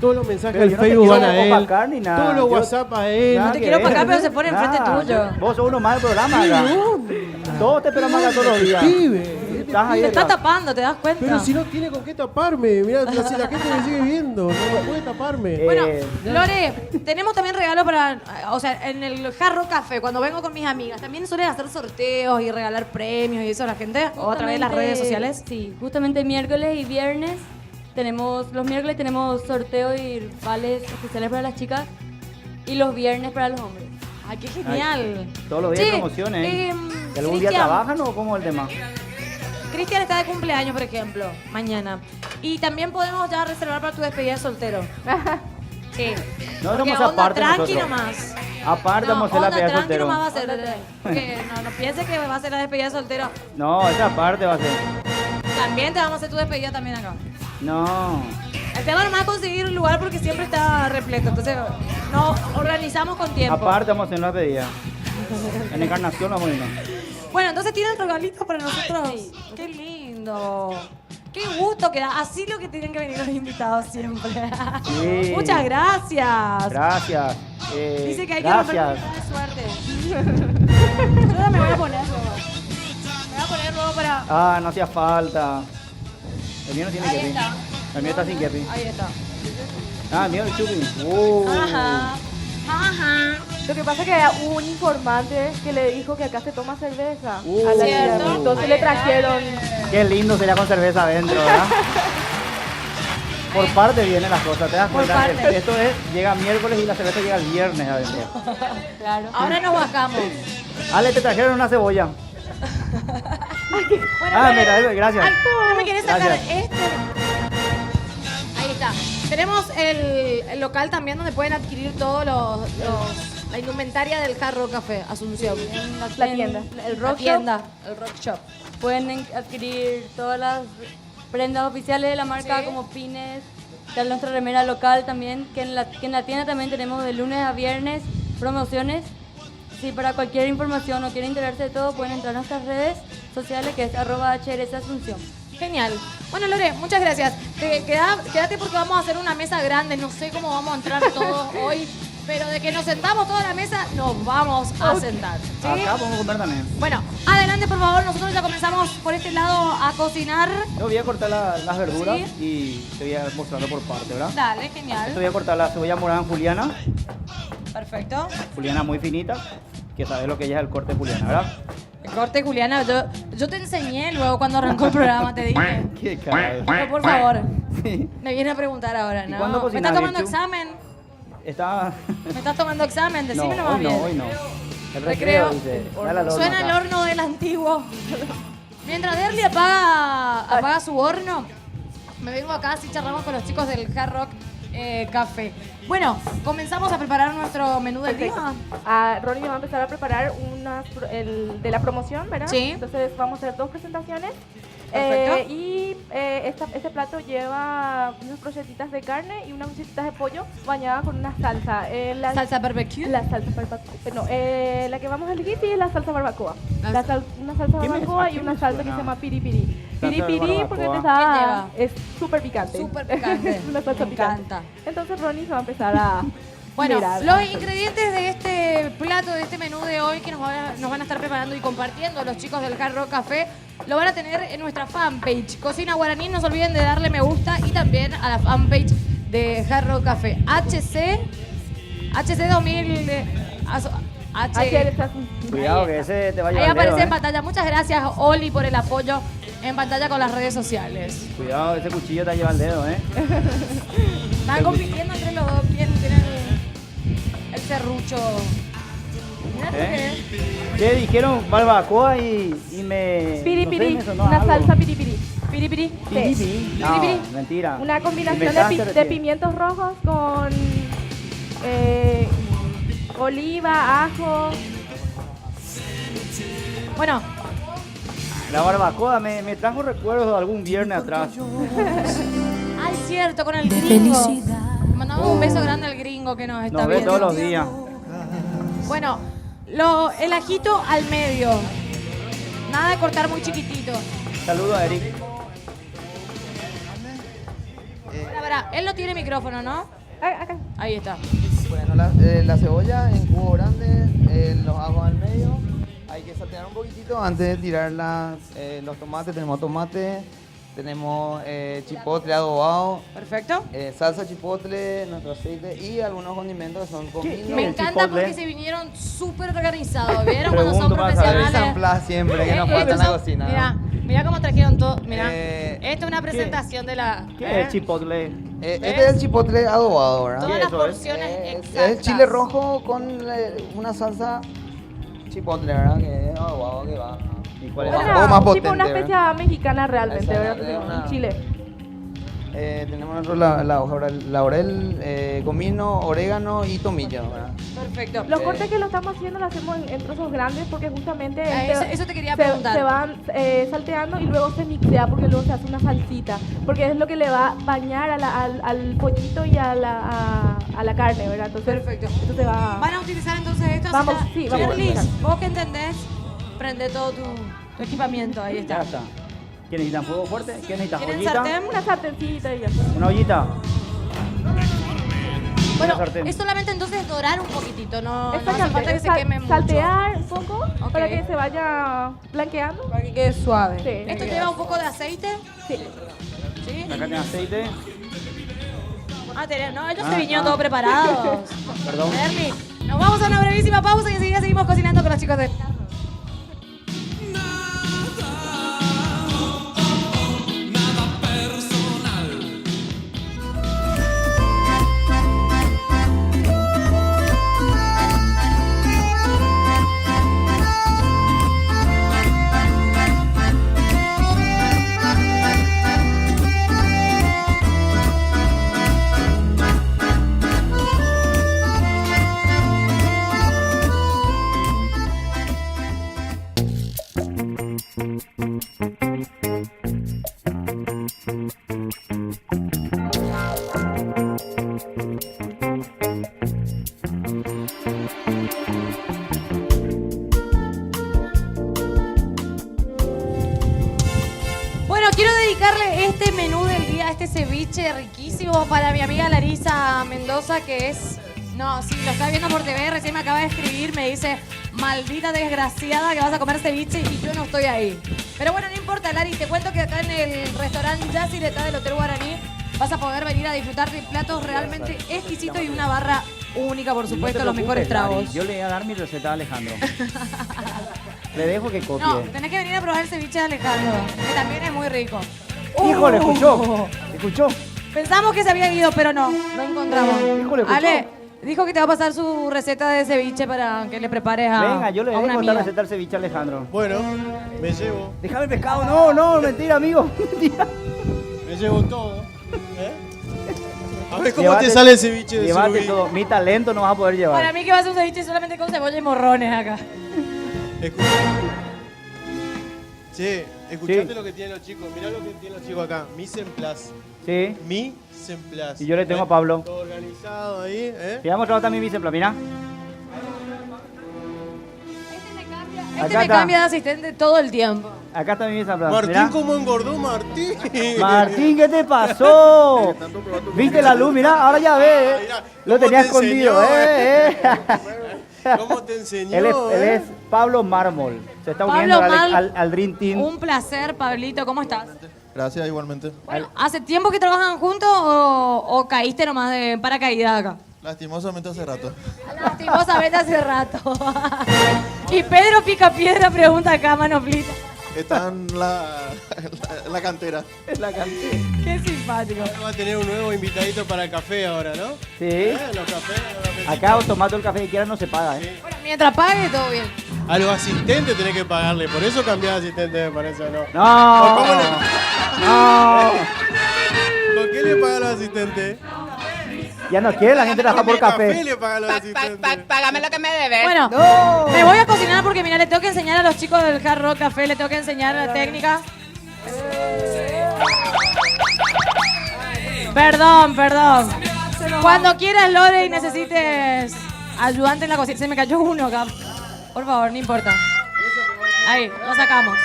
Speaker 3: Todos los mensajes
Speaker 2: Pero
Speaker 3: del
Speaker 2: yo no te
Speaker 3: Facebook
Speaker 2: quiero
Speaker 3: van a él.
Speaker 2: opacar ni nada.
Speaker 3: Todos los
Speaker 2: Yo-
Speaker 3: WhatsApp a él.
Speaker 2: Nada
Speaker 1: te
Speaker 2: que
Speaker 1: quiero
Speaker 2: ver.
Speaker 1: opacar, pero se pone enfrente
Speaker 2: Nada.
Speaker 1: tuyo.
Speaker 2: Vos sos uno más del programa acá. Todos te esperamos acá todos los días.
Speaker 3: Pibe.
Speaker 2: Estás ahí
Speaker 1: Te está
Speaker 2: detrás.
Speaker 1: tapando, ¿te das cuenta?
Speaker 3: Pero si no tiene con qué taparme. Mirá, si la gente me sigue viendo, no puede taparme.
Speaker 1: Bueno,
Speaker 2: Eh,
Speaker 1: Lore, tenemos también regalos para, o sea, en el Jarro Café, cuando vengo con mis amigas, también suelen hacer sorteos y regalar premios y eso a la gente, o a través de las redes sociales.
Speaker 4: Sí, justamente miércoles y viernes los miércoles tenemos sorteo y vales especiales para las chicas y los viernes para los hombres.
Speaker 1: Ay, qué genial.
Speaker 2: Todos los días
Speaker 1: Che,
Speaker 2: promociones. ¿eh? ¿Y algún día
Speaker 1: Cristian,
Speaker 2: trabajan o cómo es el tema?
Speaker 1: Cristian está de cumpleaños, por ejemplo, mañana. Y también podemos ya reservar para tu despedida de soltero. Sí.
Speaker 2: No,
Speaker 1: Porque
Speaker 2: somos
Speaker 1: onda
Speaker 2: aparte
Speaker 1: tranqui
Speaker 2: nosotros.
Speaker 1: nomás.
Speaker 2: Aparte vamos a hacer la
Speaker 1: onda
Speaker 2: despedida de
Speaker 1: tranqui
Speaker 2: soltero.
Speaker 1: nomás va a ser. Porque no pienses que va a ser la despedida de soltero.
Speaker 2: No, esa parte va a ser.
Speaker 1: También te vamos a hacer tu despedida también acá.
Speaker 2: No.
Speaker 1: El tema nomás es conseguir un lugar porque siempre está repleto. Entonces, no organizamos con tiempo.
Speaker 2: Aparte vamos a hacer una despedida. En Encarnación vamos a irnos.
Speaker 1: Bueno, entonces tienen regalitos para nosotros.
Speaker 4: Sí.
Speaker 1: Qué lindo. Qué gusto que da. Así lo que tienen que venir los invitados siempre.
Speaker 2: Sí.
Speaker 1: Muchas gracias.
Speaker 2: Gracias.
Speaker 1: Dice que hay que romper
Speaker 2: gracias.
Speaker 1: una suerte. Yo ya me voy a poner luego. Me voy a poner luego para.
Speaker 2: Ah, no hacía falta. El mío no tiene
Speaker 1: Ahí
Speaker 2: kepi.
Speaker 1: está.
Speaker 2: El mío está sin kepi.
Speaker 1: Ahí está.
Speaker 2: Ah, el mío es chupi.
Speaker 1: Ajá. Ajá.
Speaker 5: Lo que pasa es que hubo un informante que le dijo que acá se toma cerveza a la
Speaker 1: ¿Cierto?
Speaker 5: tía. Entonces
Speaker 1: Ahí
Speaker 5: le
Speaker 1: está.
Speaker 5: trajeron.
Speaker 2: Qué lindo sería con cerveza adentro, ¿verdad? Por parte vienen las cosas, ¿te das
Speaker 1: Por
Speaker 2: cuenta?
Speaker 1: parte.
Speaker 2: Esto es, llega miércoles y la cerveza llega el viernes adentro.
Speaker 4: Claro.
Speaker 1: Ahora nos bajamos.
Speaker 2: Ale, te trajeron una cebolla.
Speaker 1: Bueno,
Speaker 2: Ah,
Speaker 1: pero-
Speaker 2: mira, gracias.
Speaker 1: Ay, no me querés sacar
Speaker 2: Gracias.
Speaker 1: este. Ahí está. Tenemos el local también donde pueden adquirir todos la indumentaria del Jarro Café, Asunción.
Speaker 5: La tienda.
Speaker 4: El
Speaker 1: La
Speaker 4: rock
Speaker 1: tienda, el rock shop.
Speaker 4: shop. Pueden adquirir todas las prendas oficiales de la marca
Speaker 1: Sí.
Speaker 4: como pines. Está nuestra remera local también, que en la tienda también tenemos de lunes a viernes promociones. Sí, para cualquier información o quieren enterarse de todo, pueden entrar a nuestras redes sociales, que es @HRSAsunción.
Speaker 1: Genial. Bueno, Lore, muchas gracias. Quédate porque vamos a hacer una mesa grande. No sé cómo vamos a entrar todos hoy, pero de que nos sentamos toda la mesa, nos vamos a sentar. ¿Sí?
Speaker 2: Acá podemos comer también.
Speaker 1: Bueno, adelante por favor. Nosotros ya comenzamos por este lado a cocinar.
Speaker 2: Yo voy a cortar las verduras
Speaker 1: Sí.
Speaker 2: y te voy a ir mostrando por parte, ¿verdad?
Speaker 1: Dale,
Speaker 2: Te
Speaker 1: genial.
Speaker 2: voy a cortar la cebolla morada en juliana.
Speaker 1: Perfecto.
Speaker 2: Juliana muy finita, que sabes lo que ella es el corte de juliana, ¿verdad?
Speaker 1: El corte, Juliana, yo te enseñé luego cuando arrancó el programa, te dije.
Speaker 2: Qué cara.
Speaker 1: Pero por favor,
Speaker 2: Sí.
Speaker 1: me viene a preguntar ahora,
Speaker 2: ¿Y
Speaker 1: ¿no?
Speaker 2: cuándo
Speaker 1: ¿Me
Speaker 2: cocinas,
Speaker 1: estás tomando
Speaker 2: Virtu?
Speaker 1: examen?
Speaker 2: Está...
Speaker 1: ¿Me estás tomando examen?
Speaker 2: No,
Speaker 1: Decime nomás
Speaker 2: hoy no,
Speaker 1: bien.
Speaker 2: hoy no. El
Speaker 1: Recreo.
Speaker 2: recreo, dice. Dale al horno
Speaker 1: Suena
Speaker 2: acá.
Speaker 1: el horno del antiguo. Mientras Derly apaga su horno, me vengo acá, así charlamos con los chicos del Hard Rock Café. Bueno, comenzamos a preparar nuestro menú del día.
Speaker 5: Ronnie va a empezar a preparar el de la promoción, ¿verdad?
Speaker 1: Sí.
Speaker 5: Entonces vamos a hacer 2 presentaciones.
Speaker 1: Perfecto.
Speaker 5: Este plato lleva unas brochetitas de carne y unas brochetitas de pollo bañadas con una salsa.
Speaker 1: Salsa barbecue.
Speaker 5: La salsa barbacoa. No, la que vamos a elegir sí es la salsa barbacoa. Una salsa
Speaker 2: ¿Qué me-
Speaker 5: barbacoa
Speaker 2: a
Speaker 5: y
Speaker 2: qué
Speaker 5: una
Speaker 2: me
Speaker 5: salsa que
Speaker 2: suena?
Speaker 5: se llama piripiri.
Speaker 2: Salsa
Speaker 5: Piripiri porque
Speaker 2: barbacoa.
Speaker 5: te da,
Speaker 1: ¿Qué lleva?
Speaker 5: es súper picante.
Speaker 1: Súper picante.
Speaker 5: Es una salsa
Speaker 1: Me
Speaker 5: picante.
Speaker 1: encanta.
Speaker 5: Entonces Ronnie se va a empezar a
Speaker 1: Bueno,
Speaker 5: mirar.
Speaker 1: los ingredientes de este plato, de este menú de hoy que nos van a estar preparando y compartiendo los chicos del Hard Rock Café, lo van a tener en nuestra fanpage, Cocina Guaraní. No se olviden de darle me gusta y también a la fanpage de Hard Rock Café. HC 2000...
Speaker 2: Cuidado que ese te va a
Speaker 1: Ahí
Speaker 2: llevar el
Speaker 1: aparece
Speaker 2: dedo,
Speaker 1: en pantalla. Muchas gracias, Oli, por el apoyo en pantalla con las redes sociales.
Speaker 2: Cuidado, ese cuchillo te va a llevar el dedo, ¿eh?
Speaker 1: Están compitiendo entre los dos quién tiene el serrucho. Mira tú
Speaker 2: ¿Eh? ¿Qué dijeron? Barbacoa y me...
Speaker 5: Piripiri,
Speaker 2: no sé, me sonó
Speaker 5: una
Speaker 2: algo.
Speaker 5: salsa piripiri.
Speaker 1: Piripiri.
Speaker 2: Piripiri. No,
Speaker 1: Piripiri.
Speaker 2: mentira.
Speaker 5: Una combinación
Speaker 2: Inventaste
Speaker 5: de
Speaker 2: recién.
Speaker 5: pimientos rojos con oliva, ajo.
Speaker 1: Bueno,
Speaker 2: La barbacoa me trajo recuerdos de algún viernes atrás.
Speaker 1: ay, cierto, con el gringo. Le mandamos un beso grande al gringo que nos está
Speaker 2: Nos ve
Speaker 1: viendo.
Speaker 2: todos los días.
Speaker 1: Bueno, el ajito al medio. Nada de cortar muy chiquitito.
Speaker 2: Saludos a Eric.
Speaker 1: Pará, él no tiene micrófono, ¿no?
Speaker 5: Acá.
Speaker 1: Ahí está.
Speaker 6: Bueno, la cebolla en cubo grande, los hago al medio. Hay que saltear un poquitito antes de tirar los tomates. Tenemos tomate, tenemos chipotle adobado,
Speaker 1: Perfecto.
Speaker 6: salsa chipotle, nuestro aceite y algunos condimentos que son comino.
Speaker 1: Me
Speaker 2: el
Speaker 1: encanta
Speaker 2: chipotle?
Speaker 1: porque se vinieron súper organizados. ¿Vieron cuando son
Speaker 2: Pregunto para saber.
Speaker 1: profesionales?
Speaker 6: Ensamblar siempre que nos falta
Speaker 1: Estos
Speaker 6: en la
Speaker 1: son-
Speaker 6: cocina.
Speaker 1: Mirá,
Speaker 6: ¿no?
Speaker 1: mirá cómo trajeron todo. Mirá.
Speaker 6: Eh,
Speaker 1: Esta es una presentación de la.
Speaker 2: ¿Qué es chipotle?
Speaker 6: Este es el chipotle adobado, ¿verdad?
Speaker 1: Todas
Speaker 2: ¿Qué
Speaker 1: las
Speaker 2: eso es?
Speaker 1: porciones
Speaker 6: Es
Speaker 1: exactas.
Speaker 6: el chile rojo con una salsa chipotle, ¿verdad? Que es adobado que va.
Speaker 2: ¿Y cuál es
Speaker 6: Bueno,
Speaker 2: la-
Speaker 6: poco más
Speaker 5: tipo
Speaker 6: potente,
Speaker 5: una
Speaker 6: ¿verdad?
Speaker 5: especia mexicana realmente,
Speaker 6: Exacto,
Speaker 5: ¿verdad?
Speaker 6: es una-
Speaker 5: En Chile.
Speaker 6: Tenemos nosotros la hoja laurel, comino, orégano y tomillo, ¿verdad?
Speaker 1: Perfecto.
Speaker 5: Los cortes que lo estamos haciendo lo hacemos en trozos grandes porque justamente
Speaker 1: Eso te quería
Speaker 5: se
Speaker 1: preguntar.
Speaker 5: van salteando y luego se mixea porque luego se hace una salsita. Porque es lo que le va a bañar al pollito y a la carne, ¿verdad? Entonces,
Speaker 1: Perfecto.
Speaker 5: Esto se va...
Speaker 1: ¿Van a utilizar entonces esto?
Speaker 5: Vamos,
Speaker 1: Así
Speaker 5: sí,
Speaker 1: ya-
Speaker 5: vamos a
Speaker 1: Shirley,
Speaker 5: utilizar.
Speaker 1: vos que entendés, prende todo tu equipamiento. Ahí
Speaker 2: Ya
Speaker 1: está.
Speaker 2: está. ¿Qué necesitan? ¿Fuego fuerte? ¿Qué necesitan?
Speaker 1: ¿Quieren
Speaker 2: ¿Ollita?
Speaker 1: sartén?
Speaker 5: Una sartencita y ya está.
Speaker 2: ¿Una ollita?
Speaker 1: Bueno,
Speaker 2: sartén.
Speaker 1: es solamente entonces dorar un poquitito, no hace
Speaker 5: Exactamente,
Speaker 1: falta que se
Speaker 5: sal-
Speaker 1: queme mucho.
Speaker 5: saltear un poco
Speaker 1: Ok.
Speaker 5: para que se vaya blanqueando.
Speaker 1: Para que quede suave.
Speaker 5: Sí.
Speaker 1: ¿Esto lleva un poco de aceite?
Speaker 5: Sí.
Speaker 1: ¿Sí?
Speaker 2: Acá tiene aceite.
Speaker 1: No, ellos
Speaker 2: Ah,
Speaker 1: se vinieron
Speaker 2: ah.
Speaker 1: todos preparados.
Speaker 2: Perdón.
Speaker 1: Bernie, nos vamos a una brevísima pausa y enseguida seguimos cocinando con los chicos de... este ceviche riquísimo para mi amiga Larisa Mendoza, que es... No, sí, lo está viendo por TV, recién me acaba de escribir, me dice, maldita desgraciada que vas a comer ceviche y yo no estoy ahí. Pero bueno, no importa, Lari, te cuento que acá en el restaurante Yacyretá del Hotel Guaraní vas a poder venir a disfrutar de platos realmente exquisitos y una barra única, por supuesto, los mejores tragos.
Speaker 2: Lari, yo le voy a dar mi receta a Alejandro. Le dejo que copie.
Speaker 1: No, tenés que venir a probar el ceviche de Alejandro, que también es muy rico.
Speaker 2: Híjole, escuchó. Escuchó.
Speaker 1: Pensamos que se había ido, pero no encontramos.
Speaker 2: Híjole, escuchó.
Speaker 1: Ale, dijo que te va a pasar su receta de ceviche para que le prepares a
Speaker 2: Venga, yo le
Speaker 1: a una
Speaker 2: dejo esta
Speaker 1: amiga.
Speaker 2: receta al ceviche a Alejandro.
Speaker 3: Bueno, me llevo.
Speaker 2: Déjame el pescado. No, no, mentira, amigo. Mentira.
Speaker 3: Me llevo todo. ¿Eh? A ver cómo
Speaker 2: Llévate-
Speaker 3: te sale el ceviche de
Speaker 2: Llévate
Speaker 3: surubí.
Speaker 2: todo. Mi talento no vas a poder llevar.
Speaker 1: Para mí que va a ser un ceviche solamente con cebolla y morrones acá.
Speaker 3: Escucha. Che, escuchate
Speaker 2: Sí.
Speaker 3: lo que tienen los chicos. Mirá lo que tienen los chicos acá. Mise en place.
Speaker 2: Sí.
Speaker 3: Mise en place.
Speaker 2: Y yo le tengo a Pablo.
Speaker 3: Todo organizado ahí, ¿eh?
Speaker 2: Te voy a mostrar también mi ejemplo, mira.
Speaker 1: Este
Speaker 2: Acá
Speaker 1: me
Speaker 2: está.
Speaker 1: cambia de asistente todo el tiempo.
Speaker 2: Acá está mi ejemplo.
Speaker 3: Martín,
Speaker 2: Mirá.
Speaker 3: ¿cómo engordó Martín?
Speaker 2: Martín, ¿qué te pasó? ¿Viste la luz? Mirá, ahora ya ves.
Speaker 3: Mirá,
Speaker 2: Lo
Speaker 3: ¿cómo
Speaker 2: tenía
Speaker 3: te
Speaker 2: escondido.
Speaker 3: ¿Cómo te enseñó?
Speaker 2: Él es Pablo Mármol. Se está
Speaker 1: Pablo
Speaker 2: uniendo
Speaker 1: Mal-
Speaker 2: al Dream Team.
Speaker 1: Un placer, Pablito, ¿cómo estás?
Speaker 7: Gracias, igualmente.
Speaker 1: Bueno, ¿hace tiempo que trabajan juntos o caíste nomás de paracaídas acá?
Speaker 7: Lastimosamente hace rato.
Speaker 1: Lastimosamente hace rato. Y Pedro Picapiedra pregunta acá, Manoplita.
Speaker 7: Está en la cantera.
Speaker 1: Qué simpático.
Speaker 3: Va a tener un nuevo invitadito para el café ahora, ¿no?
Speaker 2: Sí.
Speaker 3: Los cafés, los cafecitos.
Speaker 2: Acá tomando el café que quieras no se paga, ¿eh?
Speaker 1: Bueno, mientras pague, todo bien.
Speaker 3: A los asistentes tenés que pagarle, por eso cambiás de asistente, me parece, ¿o no?
Speaker 2: No.
Speaker 3: ¿Cómo
Speaker 2: No.
Speaker 3: ¿Por qué le pagan a los asistentes?
Speaker 2: Ya no quiere, la gente trabaja por café.
Speaker 3: le pagan a los asistentes?
Speaker 8: Págame lo que me debes.
Speaker 1: Bueno,
Speaker 2: No.
Speaker 1: me voy a cocinar porque, mira, le tengo que enseñar a los chicos del Hard Rock Café, le tengo que enseñar la técnica. Perdón. Cuando quieras, Lore, y necesites ayudante en la cocina. Se me cayó uno acá. Por favor, no importa. Ahí, lo sacamos.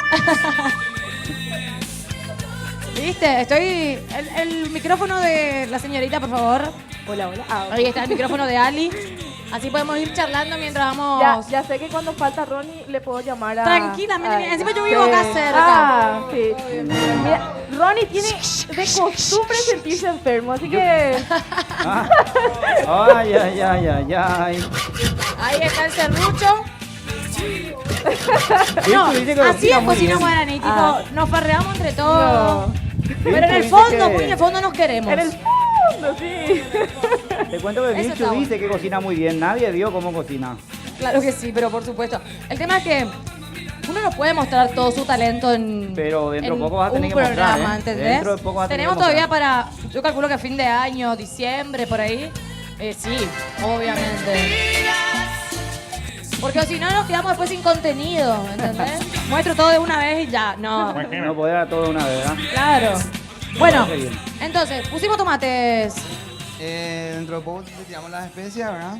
Speaker 1: ¿Viste? Estoy... El micrófono de la señorita, por favor.
Speaker 5: Hola.
Speaker 1: Ahí está el micrófono de Ali. Así podemos ir charlando mientras vamos...
Speaker 5: Ya sé que cuando falta Ronnie le puedo llamar a...
Speaker 1: Tranquilamente,
Speaker 5: a-
Speaker 1: mira, encima yo vivo acá cerca.
Speaker 5: Ah, sí. Mira, Ronnie tiene de costumbre sentirse enfermo, así que...
Speaker 2: Ay.
Speaker 1: Ahí está el serrucho.
Speaker 2: Tú
Speaker 1: No,
Speaker 2: dices que
Speaker 1: así
Speaker 2: cocina
Speaker 1: es
Speaker 2: muy
Speaker 1: cocina
Speaker 2: bien.
Speaker 1: guaraní, tipo,
Speaker 5: Ah.
Speaker 1: nos farreamos entre todos.
Speaker 5: No.
Speaker 1: Pero en el
Speaker 2: dice
Speaker 1: fondo,
Speaker 2: que-
Speaker 1: muy en el fondo nos queremos.
Speaker 5: En el fondo, sí.
Speaker 2: Te cuento que
Speaker 1: Eso
Speaker 2: Vinchu
Speaker 1: está
Speaker 2: dice que cocina muy bien. Nadie vio cómo cocina.
Speaker 1: Claro que sí, pero por supuesto. El tema es que uno no puede mostrar todo su talento en,
Speaker 2: Pero dentro
Speaker 1: en
Speaker 2: de poco vas a tener
Speaker 1: un
Speaker 2: que mostrar,
Speaker 1: programa,
Speaker 2: ¿eh?
Speaker 1: ¿entendés?
Speaker 2: Dentro de poco vas a tener
Speaker 1: Tenemos
Speaker 2: que
Speaker 1: todavía
Speaker 2: mostrar.
Speaker 1: para, yo calculo que a fin de año, diciembre, por ahí. Sí, obviamente. Porque si no nos quedamos después sin contenido, ¿entendés? Muestro todo de una vez y ya, no.
Speaker 2: No poder a todo de una vez, ¿verdad?
Speaker 1: Claro. Bueno,
Speaker 2: Qué bien.
Speaker 1: entonces, pusimos tomates.
Speaker 6: Dentro de poco le tiramos las especias, ¿verdad?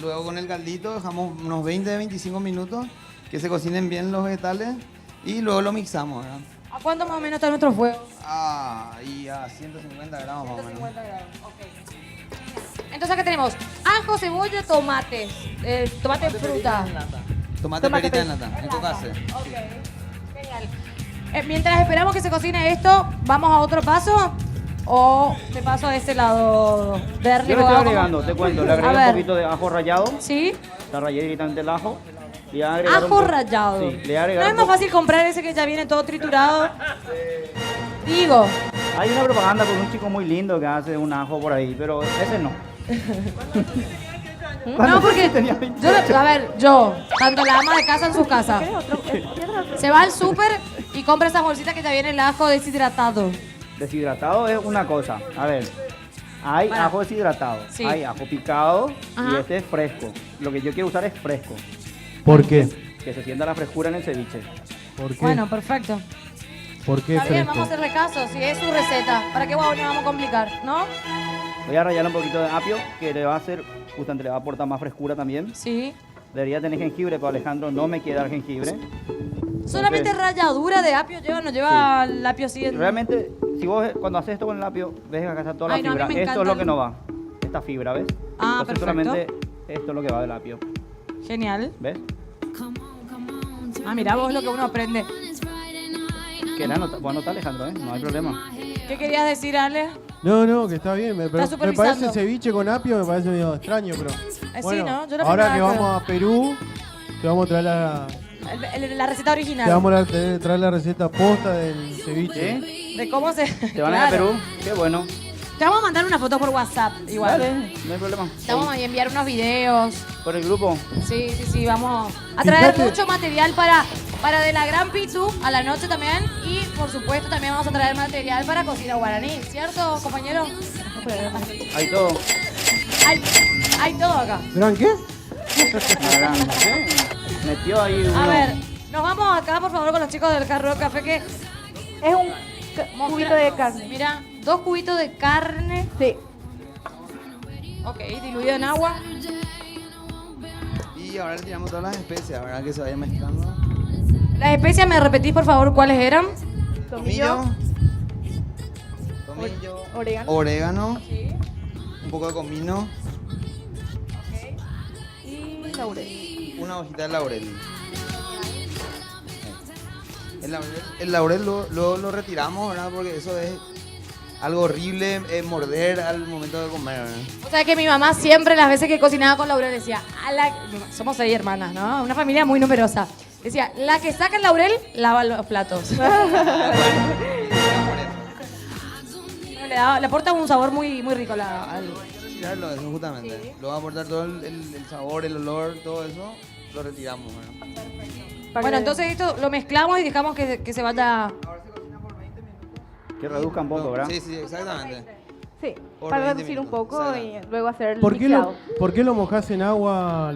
Speaker 6: Luego con el caldito dejamos unos 20-25 minutos que se cocinen bien los vegetales y luego lo mixamos, ¿verdad?
Speaker 1: ¿A cuánto más o menos está nuestro fuego?
Speaker 6: Y a 150 gramos más o menos.
Speaker 1: Entonces acá tenemos ajo, cebolla, tomates. Tomate de fruta.
Speaker 6: Tomate perita en lata, en cocase.
Speaker 1: Ok, genial. Mientras esperamos que se cocine esto, ¿vamos a otro paso? ¿O te paso a ese lado verde?
Speaker 2: Yo le estoy agregando, te cuento. Le agregué
Speaker 1: A
Speaker 2: un
Speaker 1: ver.
Speaker 2: poquito de ajo rallado.
Speaker 1: ¿Sí?
Speaker 2: La rayé directamente el ajo. Le voy a agregar un
Speaker 1: Ajo
Speaker 2: poco-
Speaker 1: rallado.
Speaker 2: Sí, le voy a
Speaker 1: ¿No
Speaker 2: agregar
Speaker 1: es
Speaker 2: un
Speaker 1: más
Speaker 2: poco-
Speaker 1: fácil comprar ese que ya viene todo triturado? Digo,
Speaker 2: Hay una propaganda con un chico muy lindo que hace un ajo por ahí, pero ese no.
Speaker 1: no, porque
Speaker 2: tenía
Speaker 1: yo, a ver, yo, tanto la ama de casa en su casa, se va al súper y compra esas bolsitas que ya viene el ajo deshidratado.
Speaker 2: Deshidratado es una cosa. A ver, hay
Speaker 1: Para.
Speaker 2: ajo deshidratado,
Speaker 1: Sí.
Speaker 2: hay ajo picado y
Speaker 1: Ajá.
Speaker 2: este es fresco. Lo que yo quiero usar es fresco,
Speaker 3: ¿Por qué?
Speaker 2: que se sienta la frescura en el ceviche.
Speaker 3: ¿Por qué?
Speaker 1: Bueno, perfecto.
Speaker 3: ¿Por qué
Speaker 1: Está bien,
Speaker 3: fresco?
Speaker 1: vamos a hacerle caso, si es su receta. ¿Para qué guau, nos vamos a complicar, no?
Speaker 2: Voy a rallar un poquito de apio, que le va a hacer, justamente le va a aportar más frescura también.
Speaker 1: Sí.
Speaker 2: Debería tener jengibre, pero Alejandro no me quiere dar jengibre.
Speaker 1: Solamente ralladura de apio lleva, no lleva el apio así.
Speaker 2: Realmente, si vos cuando haces esto con el apio, ves que acá está toda la
Speaker 1: Ay, no, a mí
Speaker 2: fibra.
Speaker 1: me
Speaker 2: Esto es
Speaker 1: encanta
Speaker 2: lo que no va. Esta fibra, ¿ves?
Speaker 1: Ah,
Speaker 2: Entonces
Speaker 1: perfecto.
Speaker 2: solamente esto es lo que va del apio.
Speaker 1: Genial.
Speaker 2: ¿Ves?
Speaker 1: Ah, mirá vos lo que uno aprende.
Speaker 2: Que la nota, bueno, está Alejandro, ¿eh? No hay problema.
Speaker 1: ¿Qué querías decir, Ale?
Speaker 3: No, que está bien. Me
Speaker 1: supervisando.
Speaker 3: parece ceviche con apio, me parece medio extraño, pero.
Speaker 1: Sí, ¿no? Yo la
Speaker 3: ahora
Speaker 1: primera
Speaker 3: que
Speaker 1: vez
Speaker 3: vamos a Perú, te vamos a traer
Speaker 1: La receta original.
Speaker 3: te vamos a traer la receta posta del ceviche.
Speaker 2: ¿Sí?
Speaker 1: De cómo se...
Speaker 2: ¿Te van a ir a
Speaker 1: Claro.
Speaker 2: Perú? Qué bueno.
Speaker 1: Te vamos a mandar una foto por WhatsApp, igual.
Speaker 2: Vale, no hay problema.
Speaker 1: Te vamos a enviar unos videos.
Speaker 2: Por el grupo.
Speaker 1: Sí, vamos a traer
Speaker 3: Fíjate.
Speaker 1: mucho material para de la Gran Pitu a la noche también. Y, por supuesto, también vamos a traer material para cocina guaraní, ¿cierto, compañero?
Speaker 2: Hay todo.
Speaker 1: Hay todo acá.
Speaker 3: ¿Gran qué?
Speaker 2: La gran, ¿sí? Metió ahí uno.
Speaker 1: A ver, nos vamos acá, por favor, con los chicos del Hard Rock Café que...
Speaker 5: Es un cubito de carne.
Speaker 1: Mira, 2 cubitos de carne.
Speaker 5: Sí.
Speaker 1: Ok, diluido en agua.
Speaker 6: Y ahora le tiramos todas las especias, ¿verdad? Que se vaya mezclando.
Speaker 1: Las especias, ¿me repetís, por favor, cuáles eran?
Speaker 6: Tomillo.
Speaker 5: Orégano.
Speaker 6: Orégano. Un poco de comino.
Speaker 5: Y laurel.
Speaker 6: Una hojita de laurel. El laurel lo retiramos, ¿verdad? Porque eso es algo horrible, morder al momento de comer, ¿verdad?
Speaker 1: O sea que mi mamá siempre, las veces que cocinaba con laurel, decía, somos 6 hermanas, ¿no? Una familia muy numerosa. Decía, la que saca el laurel, lava los platos. Le aporta un sabor muy rico al...
Speaker 6: Retirarlo, eso justamente. Lo va a aportar todo el sabor, el olor, todo eso, lo retiramos, ¿verdad?
Speaker 1: Bueno, entonces esto lo mezclamos y dejamos que se vaya...
Speaker 2: Que reduzca un poco, ¿verdad?
Speaker 6: Sí, exactamente.
Speaker 5: Sí,
Speaker 6: Por
Speaker 5: para
Speaker 6: 20
Speaker 5: reducir un
Speaker 6: minutos,
Speaker 5: poco
Speaker 6: exacto.
Speaker 5: y luego hacer el
Speaker 3: ¿Por qué
Speaker 5: mixado.
Speaker 3: ¿Por qué lo mojás en agua?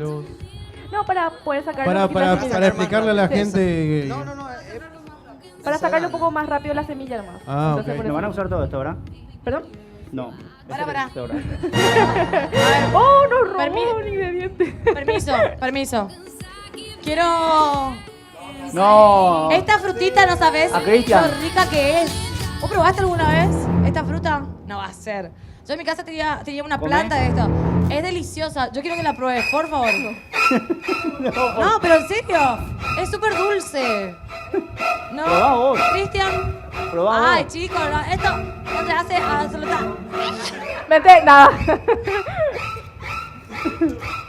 Speaker 5: No, para poder sacar
Speaker 3: Para explicarle a la
Speaker 5: Sí.
Speaker 3: gente. que-
Speaker 6: No.
Speaker 5: Para sacarle un poco más rápido la semilla nomás.
Speaker 3: Ah, ok.
Speaker 5: por
Speaker 2: ¿No
Speaker 5: eso-
Speaker 2: van a usar todo esto, verdad?
Speaker 5: ¿Perdón?
Speaker 2: No.
Speaker 1: Pará.
Speaker 2: Esto, ¿verdad?
Speaker 5: ¡Oh, no robó
Speaker 1: Permi-
Speaker 5: un ingrediente!
Speaker 1: Permiso. Quiero...
Speaker 2: No.
Speaker 1: Esta frutita, ¿no sabes
Speaker 2: A Cristian.
Speaker 1: lo rica que es? ¿Vos probaste alguna vez esta fruta? No va a ser. Yo en mi casa tenía una
Speaker 2: ¿Come?
Speaker 1: planta de esto. Es deliciosa. Yo quiero que la pruebes, por favor. No, pero en serio. Es súper dulce. No.
Speaker 2: Probá vos.
Speaker 1: Cristian.
Speaker 2: Probá
Speaker 1: Ay,
Speaker 2: vos.
Speaker 1: chicos, no, esto no se hace absoluta.
Speaker 5: Vete, nada.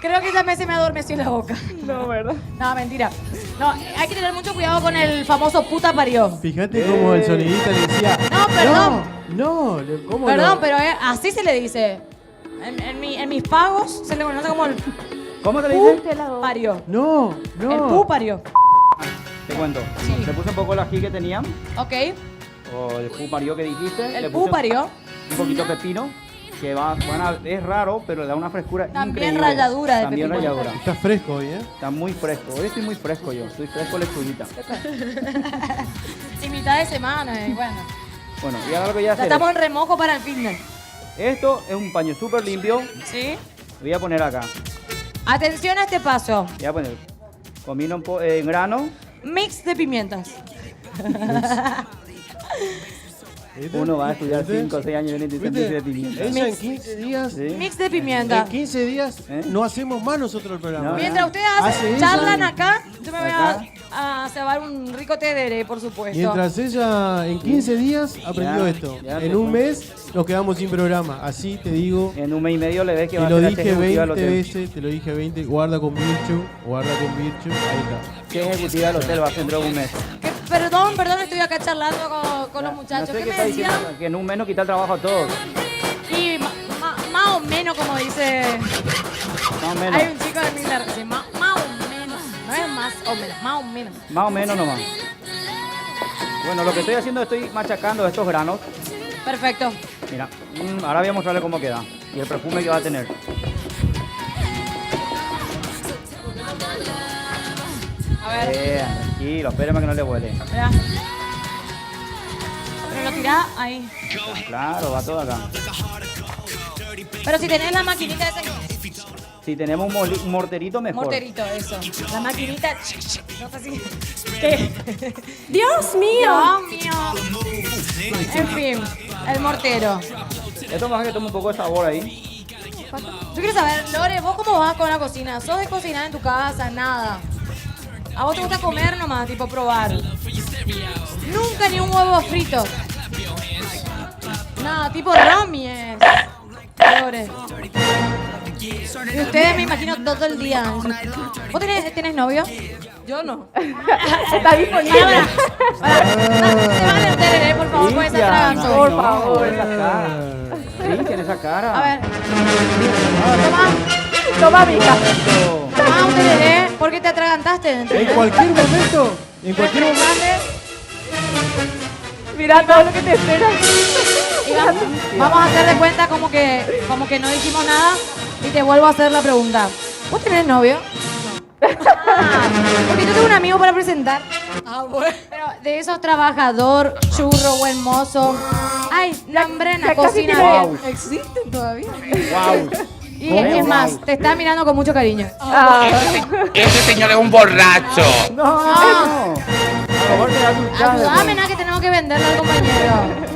Speaker 1: Creo que ya se me adormeció en la boca.
Speaker 5: No, ¿verdad?
Speaker 1: No, mentira. No, hay que tener mucho cuidado con el famoso puta parió.
Speaker 3: Fíjate cómo el sonidista le decía.
Speaker 1: No, perdón.
Speaker 3: ¿Cómo
Speaker 1: Perdón,
Speaker 3: no?
Speaker 1: pero así se le dice. En mis pagos se le conoce como el
Speaker 2: ¿Cómo te le dice?
Speaker 1: parió.
Speaker 3: No.
Speaker 1: El pu parió.
Speaker 2: Te cuento.
Speaker 1: Sí.
Speaker 2: Le puse un poco el ají que tenían,
Speaker 1: Ok.
Speaker 2: o el pu parió que dijiste.
Speaker 1: El
Speaker 2: le
Speaker 1: pu
Speaker 2: puse
Speaker 1: parió.
Speaker 2: Un poquito de pepino, que es raro, pero le da una frescura
Speaker 1: También
Speaker 2: increíble.
Speaker 1: ralladura de
Speaker 2: También
Speaker 1: pepino.
Speaker 2: ralladura.
Speaker 3: Está fresco hoy, ¿eh?
Speaker 2: Está muy fresco. Hoy estoy muy fresco yo. Estoy fresco lechuguita.
Speaker 1: Y mitad de semana, y bueno.
Speaker 2: Bueno, y ahora lo que voy a
Speaker 1: Ya
Speaker 2: hacer
Speaker 1: estamos en remojo para el fitness.
Speaker 2: esto es un paño súper limpio.
Speaker 1: ¿Sí?
Speaker 2: Voy a poner acá.
Speaker 1: Atención a este paso.
Speaker 2: Voy a poner comino en grano.
Speaker 1: Mix de pimientas.
Speaker 3: ¿Viste?
Speaker 2: Uno va a estudiar
Speaker 3: ¿Viste?
Speaker 2: 5 o 6 años y viene y
Speaker 3: ¿Viste?
Speaker 2: dice de pimienta.
Speaker 3: Ella en 15 días.
Speaker 2: Sí.
Speaker 1: Mix de
Speaker 3: En
Speaker 1: pimienta.
Speaker 3: 15 días
Speaker 2: ¿Eh?
Speaker 3: no hacemos más nosotros el programa.
Speaker 2: No,
Speaker 1: Mientras ustedes
Speaker 3: Hace eso.
Speaker 1: charlan acá, yo me voy
Speaker 2: Acá.
Speaker 1: a cebar un rico té de por supuesto.
Speaker 3: Mientras ella en 15 días aprendió
Speaker 2: Ya,
Speaker 3: esto.
Speaker 2: ya
Speaker 3: En
Speaker 2: empezó.
Speaker 3: un mes nos quedamos sin programa. Así te digo.
Speaker 2: En un mes y medio le ves que va
Speaker 3: Te
Speaker 2: a
Speaker 3: lo
Speaker 2: ser
Speaker 3: dije
Speaker 2: ejecutiva
Speaker 3: 20
Speaker 2: del hotel.
Speaker 3: veces, te lo dije 20. Guarda con Virchu, guarda con Virchu. Ahí está.
Speaker 2: ¿Qué ejecutiva del hotel va a ser dentro de un mes?
Speaker 1: Perdón, estoy acá charlando con los muchachos.
Speaker 2: No sé
Speaker 1: ¿Qué
Speaker 2: qué
Speaker 1: me
Speaker 2: está
Speaker 1: decían?
Speaker 2: diciendo, que en un mes nos quita el trabajo a todos.
Speaker 1: Y más o menos, como dice.
Speaker 2: Más o menos.
Speaker 1: Hay un chico de Miller que dice más o menos. No es más o menos, más o menos.
Speaker 2: Más o menos nomás. Bueno, lo que estoy haciendo, estoy machacando estos granos.
Speaker 1: Perfecto.
Speaker 2: Mira, ahora voy a mostrarle cómo queda. Y el perfume que va a tener.
Speaker 1: A ver,
Speaker 2: Tranquilo, espérame que no le huele.
Speaker 1: mirá. Pero lo tirás ahí.
Speaker 2: Claro, va todo acá.
Speaker 1: Pero si tenés la maquinita esa.
Speaker 2: Si tenemos un morterito, mejor.
Speaker 1: Morterito, eso. La maquinita. No sé si. ¿Qué?
Speaker 5: ¡Dios mío!
Speaker 1: Dios mío. En fin, el mortero.
Speaker 2: Esto más que toma un poco de sabor ahí.
Speaker 1: Yo quiero saber, Lore, ¿vos cómo vas con la cocina? ¿Sos de cocinar en tu casa? Nada. ¿A vos te gusta comer nomás, tipo probar? Nunca ni un huevo frito. Nada, tipo Romies. Lore. Y ustedes me imagino todo el día. ¿Vos tenés novio? Yo no.
Speaker 5: Está disponible.
Speaker 1: Para, no te van a meter, por favor, con esa atraganto.
Speaker 5: Por favor.
Speaker 2: Esa cara. Cristian, esa cara.
Speaker 1: A ver.
Speaker 5: Toma, mija.
Speaker 1: Toma un tereré porque te atragantaste.
Speaker 3: En cualquier momento. En cualquier momento.
Speaker 5: Mira todo lo que te espera.
Speaker 1: Y vamos a hacer de cuenta como que no dijimos nada y te vuelvo a hacer la pregunta. ¿Vos tenés novio? Porque yo tengo un amigo para presentar. Ah, bueno. Pero de esos trabajador, churro, buen mozo. Ay, hambrena,
Speaker 5: ya casi
Speaker 1: cocina
Speaker 5: tiene-
Speaker 1: bien. ¿Existen todavía?
Speaker 2: Wow.
Speaker 1: Y es más, te está mirando con mucho cariño.
Speaker 8: Ese señor es un borracho.
Speaker 2: No. A lo mejor te da tu chance.
Speaker 1: Ayúdame, nada, que tenemos que venderle al compañero.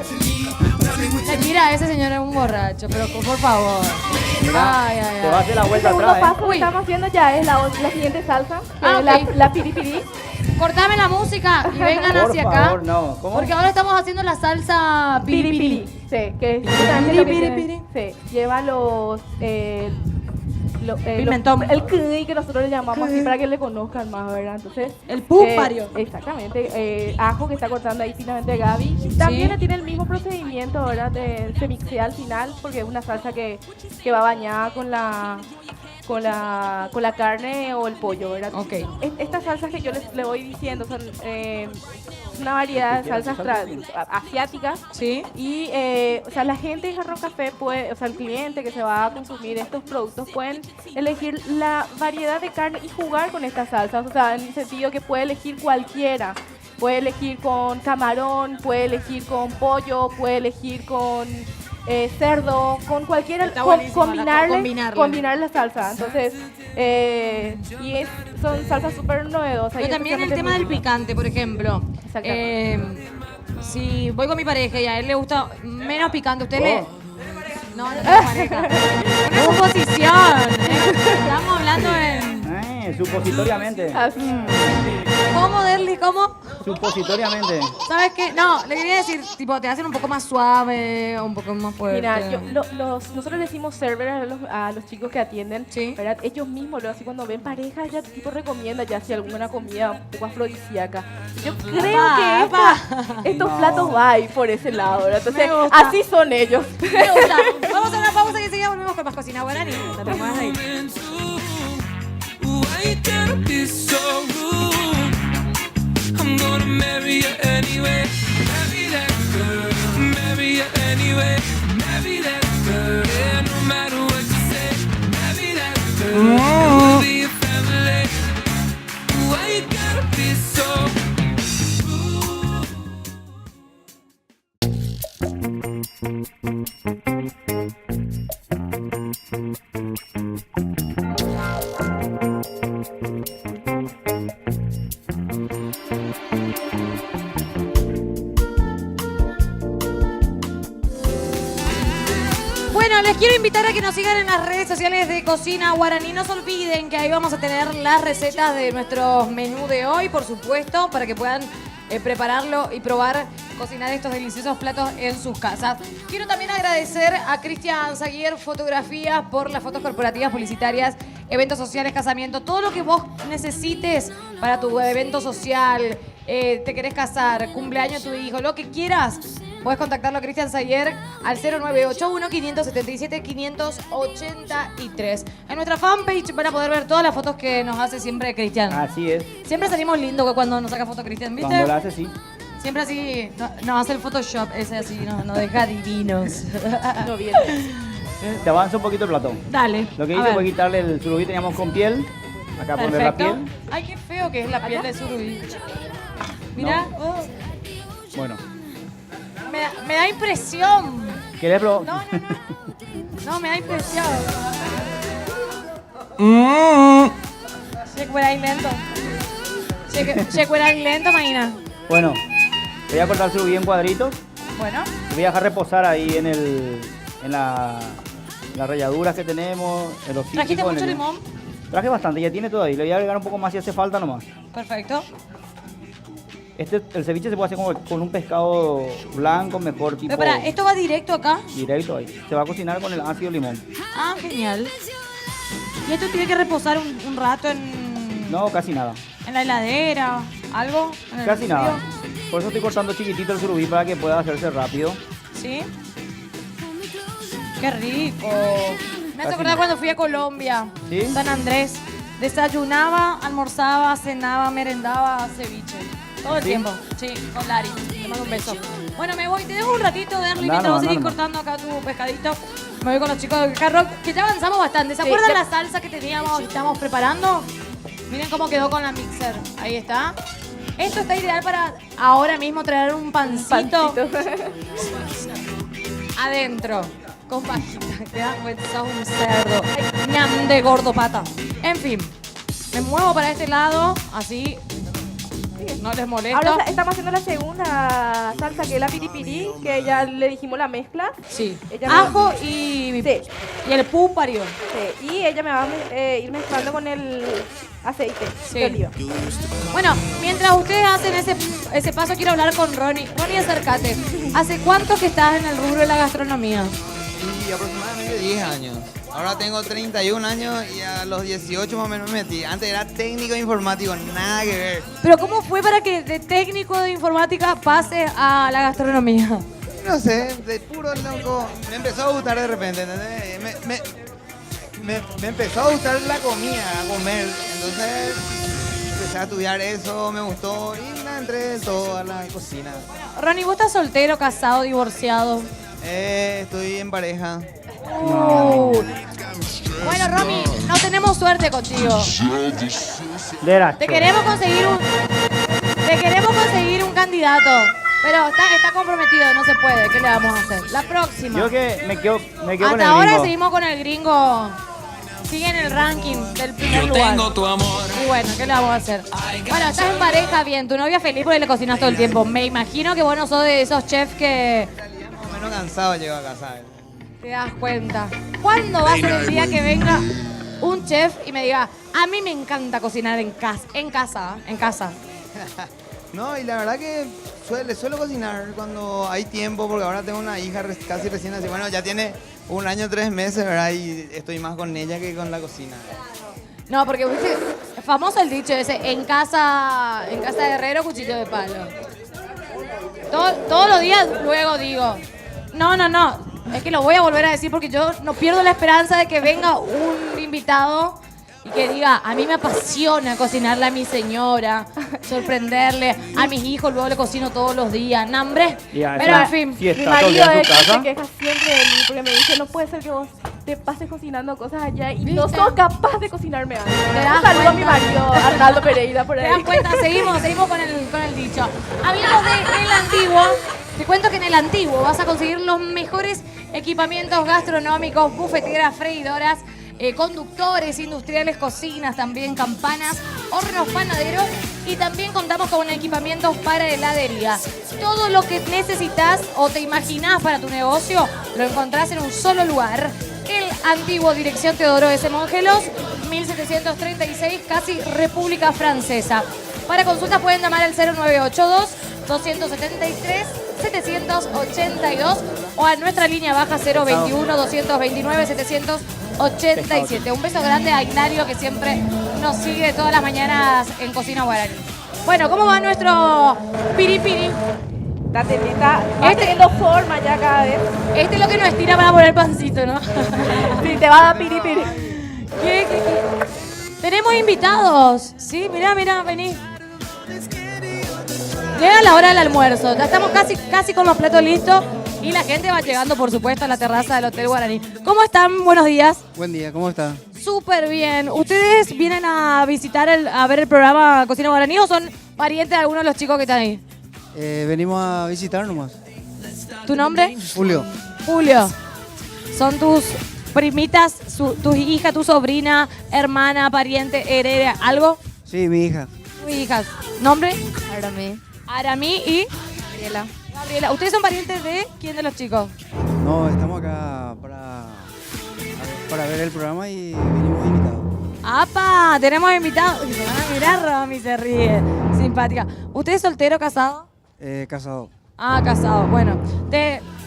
Speaker 1: Mira, ese señor es un borracho, pero por favor. Ay, ay,
Speaker 2: Te va a
Speaker 1: ay.
Speaker 2: hacer la vuelta
Speaker 5: Segundo
Speaker 2: atrás,
Speaker 5: paso que estamos haciendo ya es la siguiente salsa, que
Speaker 1: Ah,
Speaker 5: es
Speaker 1: ok.
Speaker 5: la piripiri.
Speaker 1: Cortame la música y vengan
Speaker 2: Por
Speaker 1: hacia
Speaker 2: favor,
Speaker 1: acá.
Speaker 2: no. ¿Cómo?
Speaker 1: Porque ahora estamos haciendo la salsa piripiri.
Speaker 5: Sí, que es justamente lo que
Speaker 1: Piripiri.
Speaker 5: tiene- sí, lleva los
Speaker 1: Pimentón.
Speaker 5: el curry que nosotros le llamamos así para que le conozcan más, ¿verdad? Entonces,
Speaker 1: El púpario.
Speaker 5: exactamente, ajo que está cortando ahí finamente Gaby. También tiene el mismo procedimiento, ¿verdad? Se mixea al final porque es una salsa que va bañada con la carne o el pollo, ¿verdad?
Speaker 1: Ok.
Speaker 5: Estas salsas que yo le voy diciendo son una variedad de salsas asiáticas.
Speaker 1: Sí.
Speaker 5: Y, o sea, la gente en Jarrón Café puede, o sea, el cliente que se va a consumir estos productos pueden elegir la variedad de carne y jugar con estas salsas. O sea, en el sentido que puede elegir cualquiera. Puede elegir con camarón, puede elegir con pollo, puede elegir con cerdo, con cualquiera,
Speaker 1: Está buenísimo, combinarle.
Speaker 5: combinar la salsa. Entonces, son salsas súper novedosas.
Speaker 1: Pero
Speaker 5: y
Speaker 1: también el
Speaker 5: especialmente
Speaker 1: tema del
Speaker 5: muy-
Speaker 1: picante, por ejemplo.
Speaker 5: Exactamente.
Speaker 1: Si voy con mi pareja y a él le gusta menos picante, ¿usted le...?
Speaker 2: Oh.
Speaker 1: No, no tengo pareja. Una suposición. Estamos hablando en...
Speaker 2: Supositoriamente.
Speaker 5: Así.
Speaker 1: ¿Cómo, Derly? ¿Cómo?
Speaker 2: Supositoriamente.
Speaker 1: ¿Sabes qué? No, le quería decir, tipo, te hacen un poco más suave o un poco más fuerte.
Speaker 5: Mira, nosotros le decimos server a los chicos que atienden,
Speaker 1: Sí.
Speaker 5: ¿verdad? Ellos mismos, así cuando ven pareja, ya tipo recomienda ya si alguna comida un poco afrodisíaca. Yo creo que estos
Speaker 2: No.
Speaker 5: platos va a ir por ese lado, ¿verdad? Entonces,
Speaker 1: Me gusta.
Speaker 5: así son ellos.
Speaker 1: Me gusta. Vamos a hacer una pausa y enseguida volvemos con más cocina guaraní. No te muevas de ahí.
Speaker 9: Why you gotta be so rude? I'm gonna marry you anyway. Marry that girl. Marry you anyway. Marry that girl. Yeah, no matter what you say. Marry that girl. And we'll be your family. Why you gotta be so rude?
Speaker 1: Bueno, les quiero invitar a que nos sigan en las redes sociales de Cocina Guaraní. No se olviden que ahí vamos a tener las recetas de nuestro menú de hoy, por supuesto, para que puedan prepararlo y probar cocinar estos deliciosos platos en sus casas. Quiero también agradecer a Cristian Zaguier Fotografías por las fotos corporativas, publicitarias, eventos sociales, casamiento, todo lo que vos necesites para tu evento social, te querés casar, cumpleaños de tu hijo, lo que quieras. Puedes contactarlo a Cristian Zaguier al 0981-577-583. En nuestra fanpage van a poder ver todas las fotos que nos hace siempre Cristian.
Speaker 2: Así es.
Speaker 1: Siempre salimos lindos cuando nos saca foto Cristian, ¿viste?
Speaker 2: Cuando la hace, sí.
Speaker 1: Siempre así, nos hace el Photoshop, ese así, nos deja divinos.
Speaker 5: No viene.
Speaker 2: Te avanza un poquito el plato.
Speaker 1: Dale.
Speaker 2: Lo que
Speaker 1: a
Speaker 2: hice
Speaker 1: ver.
Speaker 2: fue quitarle el surubí, teníamos con piel. Acá poner la
Speaker 1: Perfecto.
Speaker 2: piel.
Speaker 1: Ay, qué feo que es la piel de surubí. Mira,
Speaker 2: Bueno.
Speaker 1: me da impresión.
Speaker 2: ¿Querés probar?
Speaker 1: No, me da impresión. Checuera y lento. Checuera y lento, imagina.
Speaker 2: Bueno, voy a cortar surubí en cuadritos.
Speaker 1: Bueno.
Speaker 2: Lo voy a dejar reposar ahí en las ralladuras que tenemos. En los
Speaker 1: ¿Trajiste
Speaker 2: cítricos,
Speaker 1: mucho limón?
Speaker 2: Traje bastante, ya tiene todo ahí. Le voy a agregar un poco más si hace falta nomás.
Speaker 1: Perfecto.
Speaker 2: El ceviche se puede hacer con un pescado blanco, mejor tipo.
Speaker 1: Pero espera, ¿esto va directo acá?
Speaker 2: Directo ahí. Se va a cocinar con el ácido limón.
Speaker 1: Ah, genial. ¿Y esto tiene que reposar un rato en
Speaker 2: No, casi nada.
Speaker 1: la heladera? ¿Algo? ¿En el
Speaker 2: Casi
Speaker 1: frío?
Speaker 2: nada. Por eso estoy cortando chiquitito el surubí para que pueda hacerse rápido.
Speaker 1: ¿Sí? ¡Qué rico! Me hace
Speaker 2: Casi
Speaker 1: acordar
Speaker 2: nada.
Speaker 1: cuando fui a Colombia,
Speaker 2: ¿Sí?
Speaker 1: San Andrés. Desayunaba, almorzaba, cenaba, merendaba ceviche. Todo el
Speaker 2: ¿Sí?
Speaker 1: tiempo. Sí, con Lari. Te mando un beso. Bueno, me voy. Te dejo un ratito, Derly,
Speaker 2: Andá
Speaker 1: mientras vos
Speaker 2: nomás,
Speaker 1: seguís
Speaker 2: andá
Speaker 1: cortando acá tu pescadito. Me voy con los chicos del Hard Rock, que ya avanzamos bastante. ¿Se
Speaker 5: Sí,
Speaker 1: acuerdan
Speaker 5: ya-
Speaker 1: la salsa que teníamos y estábamos preparando? Miren cómo quedó con la mixer. Ahí está. Esto está ideal para ahora mismo traer un pancito. Adentro, con pajita. Te das cuenta, sos un cerdo. Ñam de gordo pata. En fin, me muevo para este lado, así no les molesto.
Speaker 5: Ahora estamos haciendo la segunda salsa, que es la piripiri, que ya le dijimos la mezcla.
Speaker 1: Sí,
Speaker 5: Ella me-
Speaker 1: ajo y el púpario.
Speaker 5: Sí, y ella me va a ir mezclando con el aceite
Speaker 1: Sí.
Speaker 5: de oliva.
Speaker 1: Bueno, mientras ustedes hacen ese paso, quiero hablar con Ronnie. Ronnie, acércate. ¿Hace cuánto que estás en el rubro de la gastronomía?
Speaker 6: Y aproximadamente 10 años. Ahora tengo 31 años y a los 18 más o menos me metí. Antes era técnico informático, nada que ver.
Speaker 1: Pero ¿cómo fue para que de técnico de informática pase a la gastronomía?
Speaker 6: No sé, de puro loco. Me empezó a gustar de repente, ¿entendés? Me empezó a gustar la comida, a comer. Entonces empecé a estudiar eso, me gustó y me entré del todo a la cocina.
Speaker 1: Ronnie, ¿vos estás soltero, casado, divorciado?
Speaker 6: Estoy en pareja.
Speaker 1: Bueno, Romy, no tenemos suerte contigo.
Speaker 2: Derecho.
Speaker 1: Te queremos conseguir un candidato. Pero está comprometido, no se puede. ¿Qué le vamos a hacer? La próxima.
Speaker 2: Yo que me quedo con el
Speaker 1: Hasta ahora
Speaker 2: gringo.
Speaker 1: seguimos con el gringo. Sigue en el ranking del primer lugar.
Speaker 9: Tengo tu amor.
Speaker 1: Y bueno, ¿qué le vamos a hacer? Bueno, estás en pareja, bien. Tu novia feliz porque le cocinas todo el tiempo. Me imagino que vos no sos de esos chefs que
Speaker 6: Más o menos cansado llego a casa.
Speaker 1: te das cuenta. ¿Cuándo va a ser el día que venga un chef y me diga, a mí me encanta cocinar en casa?
Speaker 6: No, y la verdad que suelo cocinar cuando hay tiempo, porque ahora tengo una hija casi recién nacida. Bueno, ya tiene 1 año, 3 meses, ¿verdad? Y estoy más con ella que con la cocina.
Speaker 1: No, porque ¿viste? Es famoso el dicho ese, en casa de herrero, cuchillo de palo. Todos los días luego digo, no, es que lo voy a volver a decir porque yo no pierdo la esperanza de que venga un invitado y que diga, a mí me apasiona cocinarle a mi señora, sorprenderle, a mis hijos luego le cocino todos los días, ¿nambre?
Speaker 2: Ya,
Speaker 1: Pero en fin,
Speaker 2: si
Speaker 5: Mi
Speaker 2: está todo el día
Speaker 5: marido
Speaker 2: en
Speaker 5: es
Speaker 2: su
Speaker 5: el que
Speaker 2: casa.
Speaker 5: se queja siempre de mí porque me dice, no puede ser que vos te pases cocinando cosas allá y no
Speaker 1: ¿Viste?
Speaker 5: sos capaz de cocinarme algo.
Speaker 1: ¿Te das
Speaker 5: Un saludo a mi
Speaker 1: cuenta?
Speaker 5: marido, Arnaldo Pereira, por
Speaker 1: ¿te
Speaker 5: ahí.
Speaker 1: das cuenta? Seguimos con el dicho. Amigos de El Antiguo, te cuento que en El Antiguo vas a conseguir los mejores equipamientos gastronómicos, bufeteras, freidoras, conductores industriales, cocinas, también campanas, hornos panaderos y también contamos con equipamientos para heladería. Todo lo que necesitas o te imaginas para tu negocio lo encontrás en un solo lugar. El Antiguo, dirección Teodoro S. Mongelos, 1736, casi República Francesa. Para consultas pueden llamar al 0982 273 782 o a nuestra línea baja 021 229 787. Un beso grande a Ignario que siempre nos sigue todas las mañanas en Cocina Guaraní. Bueno, ¿cómo va nuestro piripiri?
Speaker 5: La telita va teniendo forma ya cada vez.
Speaker 1: Este es lo que nos estira para poner pancito, ¿no?
Speaker 5: Sí, te va a dar piripiri.
Speaker 1: ¿Qué? Tenemos invitados. Sí, mirá, vení. Llega la hora del almuerzo. Ya estamos casi con los platos listos. Y la gente va llegando, por supuesto, a la terraza del Hotel Guaraní. ¿Cómo están? Buenos días.
Speaker 10: Buen día, ¿cómo está?
Speaker 1: Súper bien. ¿Ustedes vienen a visitar, a ver el programa Cocina Guaraní o son parientes de algunos de los chicos que están ahí?
Speaker 10: Venimos a visitar nomás.
Speaker 1: ¿Tu nombre?
Speaker 10: Julio.
Speaker 1: Julio. Son tus primitas, tu hija, tu sobrina, hermana, pariente, heredera, algo?
Speaker 10: Sí, mi hija.
Speaker 1: Tu hijas. ¿Nombre?
Speaker 4: Aramí.
Speaker 1: Aramí y
Speaker 4: Gabriela.
Speaker 1: Gabriela. ¿Ustedes son parientes de quién de los chicos?
Speaker 10: No, estamos acá para ver el programa y venimos invitados.
Speaker 1: ¡Apa! Tenemos invitados. Y se van a mirar, Romy se ríe. Simpática. ¿Usted es soltero, casado?
Speaker 10: Casado.
Speaker 1: Ah, casado. Bueno,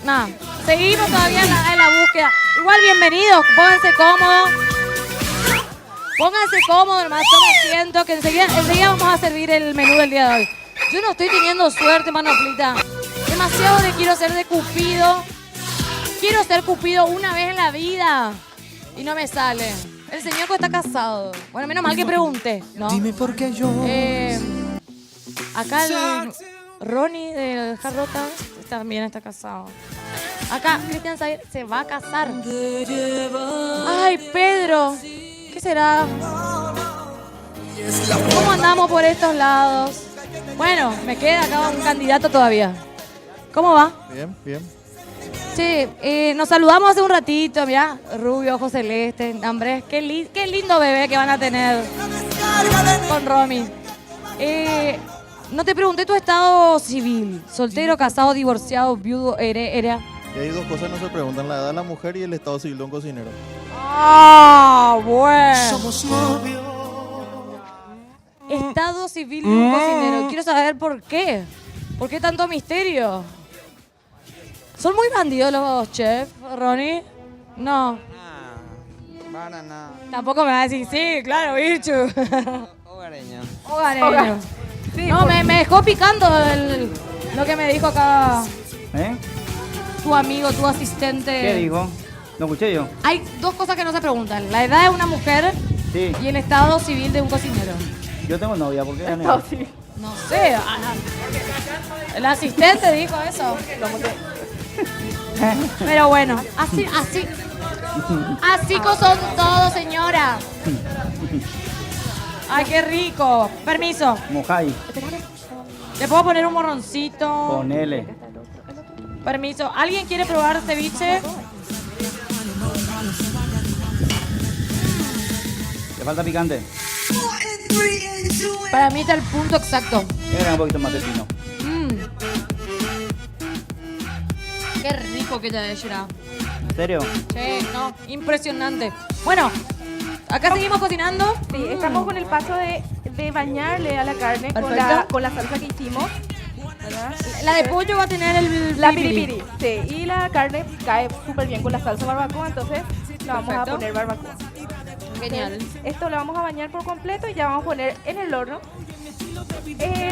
Speaker 1: nada, seguimos todavía en la búsqueda. Igual, bienvenidos. Pónganse cómodos. Pónganse cómodos, hermano. Toma asiento, que enseguida vamos a servir el menú del día de hoy. Yo no estoy teniendo suerte, Manoplita. Demasiado quiero ser de Cupido. Quiero ser Cupido una vez en la vida. Y no me sale. El señor está casado. Bueno, menos mal que pregunté, ¿no?
Speaker 9: Dime por qué yo.
Speaker 1: Acá el Ronnie del Jarrota también está casado. Acá Cristian Zaire se va a casar. Ay, Pedro. ¿Qué será? ¿Cómo andamos por estos lados? Bueno, me queda acá un candidato todavía. ¿Cómo va?
Speaker 7: Bien, bien.
Speaker 1: Sí, nos saludamos hace un ratito, mirá, rubio, ojos celeste, hombre, qué lindo bebé que van a tener con Romy. No te pregunté tu estado civil, soltero, casado, divorciado, viudo, era.
Speaker 7: Y hay dos cosas que no se preguntan, la edad de la mujer y el estado civil de un cocinero.
Speaker 1: Ah, bueno. Somos novios. Estado civil de un cocinero, quiero saber por qué. ¿Por qué tanto misterio? ¿Son muy bandidos los chefs, Ronnie? No.
Speaker 6: Banana.
Speaker 1: Tampoco me va a decir, sí, claro, bicho.
Speaker 6: Hogareño.
Speaker 1: Hogareño.
Speaker 5: Sí,
Speaker 1: No, me dejó picando lo que me dijo acá tu amigo, tu asistente.
Speaker 2: ¿Qué dijo? ¿No escuché yo?
Speaker 1: Hay dos cosas que no se preguntan. La edad de una mujer
Speaker 2: Sí.
Speaker 1: y el estado civil de un cocinero.
Speaker 2: Yo tengo novia, ¿por qué?
Speaker 5: No, sí.
Speaker 1: No sé. El asistente dijo eso. Pero bueno, así son todos, señora. Ay, qué rico. Permiso.
Speaker 2: Mojai,
Speaker 1: ¿Le puedo poner un morroncito?
Speaker 2: ponele.
Speaker 1: Permiso. ¿Alguien quiere probar ceviche?
Speaker 2: ¿Le falta picante?
Speaker 1: Para mí está el punto exacto.
Speaker 2: Era un poquito más de pino.
Speaker 1: Qué rico que te llora.
Speaker 2: ¿En serio?
Speaker 1: Sí, no, impresionante. Bueno, acá seguimos cocinando.
Speaker 5: Sí, estamos con el paso de bañarle a la carne
Speaker 1: Perfecto.
Speaker 5: con la salsa que hicimos. ¿Verdad?
Speaker 1: La de pollo va a tener
Speaker 5: La
Speaker 1: piripiri.
Speaker 5: piripiri, sí. Y la carne cae súper bien con la salsa barbacoa, entonces la vamos
Speaker 1: Perfecto.
Speaker 5: a poner barbacoa.
Speaker 1: Genial.
Speaker 5: Esto lo vamos a bañar por completo y ya vamos a poner en el horno.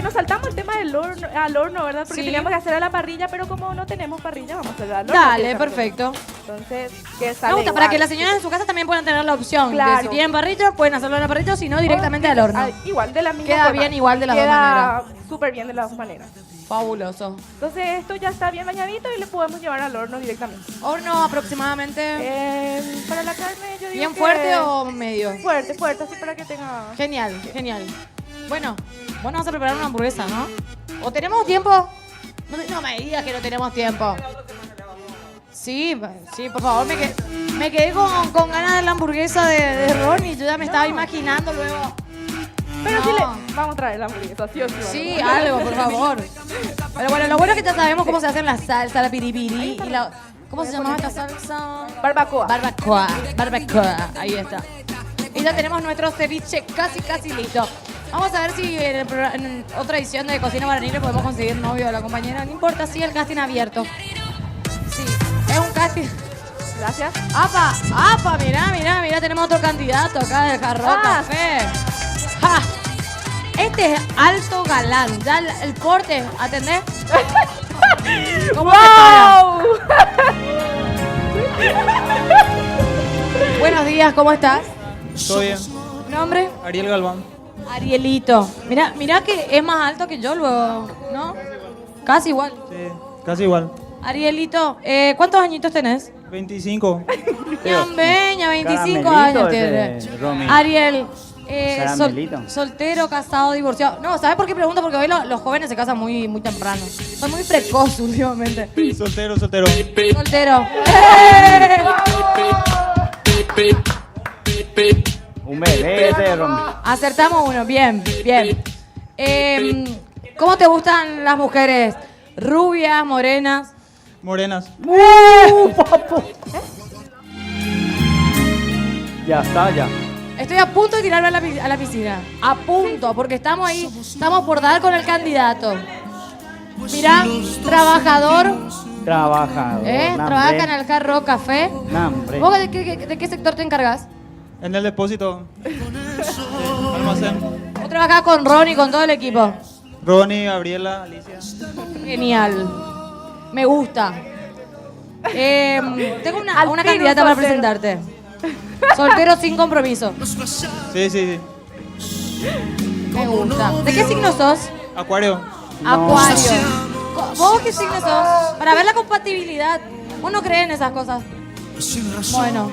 Speaker 5: Nos saltamos el tema del horno, al horno, ¿verdad? Porque
Speaker 1: Sí.
Speaker 5: teníamos que hacer a la parrilla, pero como no tenemos parrilla, vamos a hacer al horno.
Speaker 1: Dale,
Speaker 5: que es
Speaker 1: perfecto.
Speaker 5: Entonces, que
Speaker 1: Me
Speaker 5: sale
Speaker 1: gusta, para
Speaker 5: igual.
Speaker 1: que las señoras en su casa también puedan tener la opción.
Speaker 5: Claro.
Speaker 1: De si tienen parrilla, pueden hacerlo en la parrilla, o si no, directamente al horno.
Speaker 5: Igual, de la misma
Speaker 1: Queda
Speaker 5: forma.
Speaker 1: bien igual de las dos
Speaker 5: Queda súper bien de las dos maneras.
Speaker 1: Fabuloso.
Speaker 5: Entonces, esto ya está bien bañadito y le podemos llevar al horno directamente.
Speaker 1: Horno aproximadamente.
Speaker 5: Para la carne, yo digo
Speaker 1: ¿Bien
Speaker 5: que-
Speaker 1: fuerte o medio?
Speaker 5: Fuerte, fuerte, así para que tenga...
Speaker 1: Genial, genial. Bueno, vamos a preparar una hamburguesa, ¿no? ¿O tenemos tiempo? No me digas que no tenemos tiempo. Sí, por favor, me quedé con ganas de la hamburguesa de Ronnie. Yo ya me estaba imaginando luego.
Speaker 5: Pero
Speaker 1: No.
Speaker 5: sí vamos a traer la hamburguesa, sí o sí.
Speaker 1: Sí, algo, por favor. Pero bueno, lo bueno es que ya sabemos cómo se hacen la salsa, la piripiri y la... ¿Cómo se llamaba esta salsa?
Speaker 5: Barbacoa.
Speaker 1: Barbacoa, ahí está. Y ya tenemos nuestro ceviche casi listo. Vamos a ver si en otra edición de Cocina Guaraní le podemos conseguir novio a la compañera. No importa, sí, el casting abierto. Sí, es un casting...
Speaker 5: Gracias.
Speaker 1: ¡Apa! Mirá, tenemos otro candidato acá del Jarrón Café. ¡Ja! Este es alto galán. Ya el porte, ¿atendés? ¿Cómo te para? Buenos días, ¿cómo estás?
Speaker 11: Todo bien.
Speaker 1: ¿Nombre?
Speaker 11: Ariel Galván.
Speaker 1: Arielito. Mirá que es más alto que yo luego, ¿no? Casi igual.
Speaker 11: Sí, casi igual.
Speaker 1: Arielito, ¿cuántos añitos tenés?
Speaker 11: 25.
Speaker 1: Ñambeña, 25
Speaker 2: Caramelito
Speaker 1: años
Speaker 2: ese,
Speaker 1: tiene.
Speaker 2: Romy.
Speaker 1: Ariel,
Speaker 2: Caramelito.
Speaker 1: soltero, casado, divorciado. No, ¿sabes por qué pregunto? Porque hoy los jóvenes se casan muy temprano. Son muy precoces últimamente.
Speaker 11: Soltero.
Speaker 1: Soltero.
Speaker 2: Un bebé ese, Romy.
Speaker 1: Acertamos uno, bien, bien. ¿Cómo te gustan las mujeres? ¿Rubias, morenas?
Speaker 11: Morenas.
Speaker 2: Ya está, ya.
Speaker 1: Estoy a punto de tirarme a la piscina. A punto, porque estamos ahí, estamos por dar con el candidato. Mirá, trabajador,
Speaker 2: Trabajador.
Speaker 1: trabaja en el Hard Rock Café.
Speaker 2: Nambre.
Speaker 1: ¿Vos de qué sector te encargas?
Speaker 11: En el depósito. Almacén.
Speaker 1: Vos trabajás con Ronnie, con todo el equipo.
Speaker 11: Ronnie, Gabriela, Alicia.
Speaker 1: Genial. Me gusta. Tengo una
Speaker 5: Al fin
Speaker 1: candidata
Speaker 5: un
Speaker 1: para
Speaker 5: soltero.
Speaker 1: presentarte. Soltero sin compromiso.
Speaker 11: Sí.
Speaker 1: Me gusta. ¿De qué signo sos?
Speaker 11: Acuario.
Speaker 1: Acuario. ¿Vos qué signo sos? Para ver la compatibilidad. ¿Vos no crees en esas cosas? Bueno.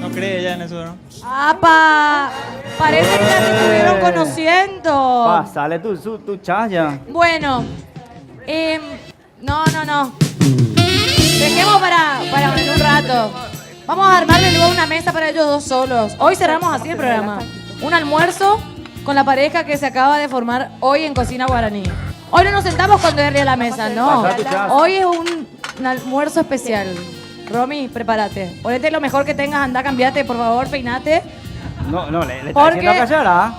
Speaker 11: No cree ella en eso, ¿no?
Speaker 1: ¡Apa! Parece que ya se estuvieron conociendo.
Speaker 2: Pasale tu chaya.
Speaker 1: Bueno. No. Dejemos para en un rato. Vamos a armarle luego una mesa para ellos dos solos. Hoy cerramos así el programa. Un almuerzo con la pareja que se acaba de formar hoy en Cocina Guaraní. Hoy no nos sentamos con Derry a la mesa, no. Hoy es un almuerzo especial. Romy, prepárate. Ponete lo mejor que tengas, anda, cambiate, por favor, peinate.
Speaker 2: No, le está
Speaker 1: Porque-
Speaker 2: diciendo a callar, ¿ah?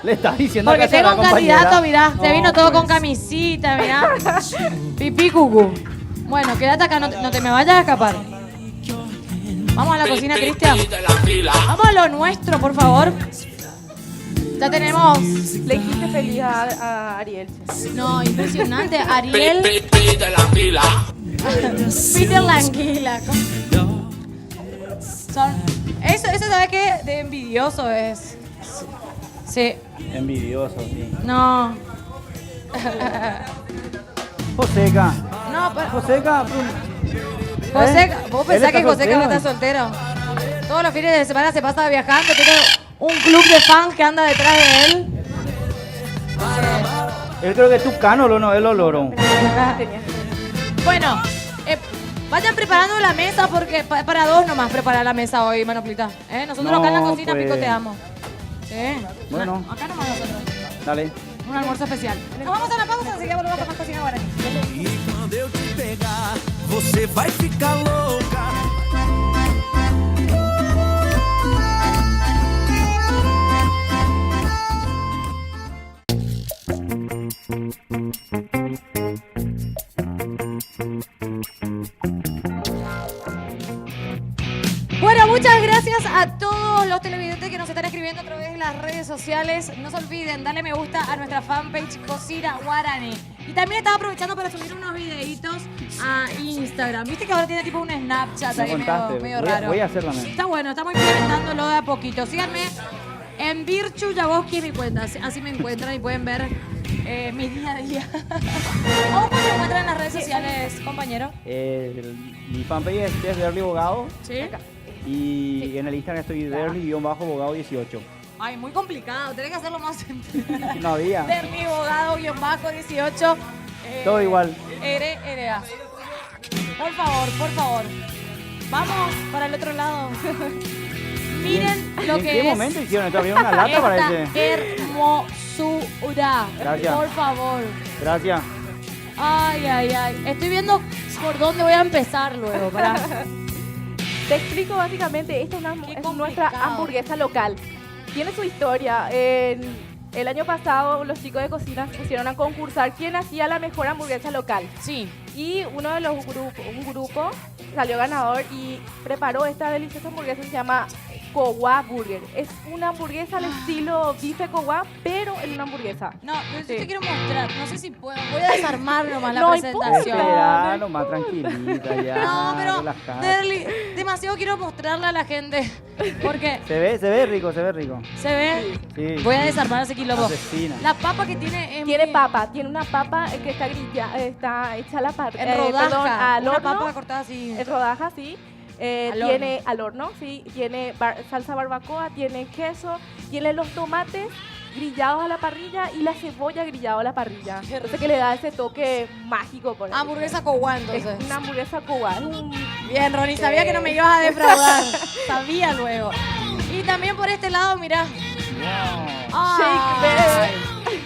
Speaker 2: Le está diciendo a
Speaker 1: Porque
Speaker 2: callar,
Speaker 1: tengo un
Speaker 2: compañera.
Speaker 1: candidato, mirá, se
Speaker 2: No,
Speaker 1: vino todo con
Speaker 2: pues.
Speaker 1: camisita, mirá. Pipí cucú. Bueno, quédate acá, no te me vayas a escapar. Vamos a la cocina, Cristian. Vamos a lo nuestro, por favor. Ya tenemos.
Speaker 5: Le dijiste feliz a Ariel.
Speaker 1: No, impresionante. Ariel. Peter Languila. Eso, ¿sabes qué? De envidioso es. Sí.
Speaker 2: Envidioso, sí.
Speaker 1: No.
Speaker 2: Joseca.
Speaker 1: No, pero.
Speaker 2: Joseca.
Speaker 1: Joseca, ¿vos
Speaker 2: Él
Speaker 1: pensás
Speaker 2: está
Speaker 1: que Joseca no está soltero? Todos los fines de semana se pasa viajando, tiene un club de fans que anda detrás de él.
Speaker 2: Él creo que es tu cano, no, él lo logró.
Speaker 1: Bueno, vayan preparando la mesa porque para dos nomás preparar la mesa hoy, Manoplita. Nosotros acá en la
Speaker 2: No,
Speaker 1: cocina
Speaker 2: pues.
Speaker 1: picoteamos. Sí.
Speaker 2: Bueno.
Speaker 1: Acá nomás nosotros.
Speaker 2: Dale.
Speaker 1: Un almuerzo especial. Nos vamos a una pausa, así que volvemos con más Cocina Guaraní.
Speaker 9: E quando eu te pegar, você vai ficar louca.
Speaker 1: Bueno, muchas gracias a todos los televidentes que nos están escribiendo a través de las redes sociales. No se olviden, darle me gusta a nuestra fanpage Cocina Guaraní. Y también estaba aprovechando para subir unos videitos a Instagram. Viste que ahora tiene tipo un Snapchat
Speaker 2: Me
Speaker 1: ahí
Speaker 2: contaste.
Speaker 1: medio
Speaker 2: Voy a-
Speaker 1: raro.
Speaker 2: voy a hacerla, man.
Speaker 1: Está bueno, estamos implementándolo de a poquito. Síganme en Virchu Yagoski es mi cuenta. Así me encuentran y pueden ver mi día a día. ¿Cómo se encuentran en las redes sociales, compañero?
Speaker 2: Mi fanpage es Derly Abogado.
Speaker 1: Sí.
Speaker 2: Y en el Instagram estoy Derly-Abogado18.
Speaker 1: Ay, muy complicado. Tenés que hacerlo más simple.
Speaker 2: No había.
Speaker 1: Derly Abogado-18.
Speaker 2: Todo igual.
Speaker 1: RA. Por favor. Vamos para el otro lado. Miren lo
Speaker 2: ¿En
Speaker 1: que
Speaker 2: qué
Speaker 1: es
Speaker 2: momento hicieron esto? Abrieron una lata,
Speaker 1: esta
Speaker 2: parece.
Speaker 1: hermosura.
Speaker 2: Gracias.
Speaker 1: Por favor.
Speaker 2: Gracias.
Speaker 1: Ay. Estoy viendo por dónde voy a empezar luego. Para...
Speaker 5: Te explico básicamente, esta es nuestra hamburguesa local. Tiene su historia. El año pasado los chicos de cocina se pusieron a concursar quién hacía la mejor hamburguesa local.
Speaker 1: Sí.
Speaker 5: Y uno de los grupos, un grupo, salió ganador y preparó esta deliciosa hamburguesa que se llama Cowa Burger. Es una hamburguesa al estilo bife Cowa, pero en una hamburguesa.
Speaker 1: No, yo te quiero mostrar. No sé si puedo. Voy a desarmar nomás la
Speaker 5: No
Speaker 1: presentación.
Speaker 2: Espera, nomás tranquilita ya.
Speaker 1: No, pero
Speaker 2: relajada.
Speaker 1: Derly, demasiado quiero mostrarle a la gente. Porque
Speaker 2: Se ve rico, se ve rico.
Speaker 1: se ve.
Speaker 2: Sí.
Speaker 1: Voy a desarmar ese quilombo.
Speaker 2: Asesina.
Speaker 1: La papa que tiene es
Speaker 5: Tiene
Speaker 1: muy-
Speaker 5: papa, tiene una papa que está grilla, está hecha a la
Speaker 1: en rodaja.
Speaker 5: perdón, al
Speaker 1: Una
Speaker 5: horno.
Speaker 1: papa cortada así.
Speaker 5: En rodaja, sí.
Speaker 1: Al
Speaker 5: Tiene al horno, sí. Tiene salsa barbacoa, tiene queso, tiene los tomates grillados a la parrilla y la cebolla grillada a la parrilla. Entonces que le da ese toque mágico. Por ahí.
Speaker 1: Hamburguesa Cowa,
Speaker 5: Es
Speaker 1: entonces.
Speaker 5: una hamburguesa Cowa. Es un
Speaker 1: Bien, Ronnie, sabía que no me ibas a defraudar. Sabía luego. Y también por este lado, mirá.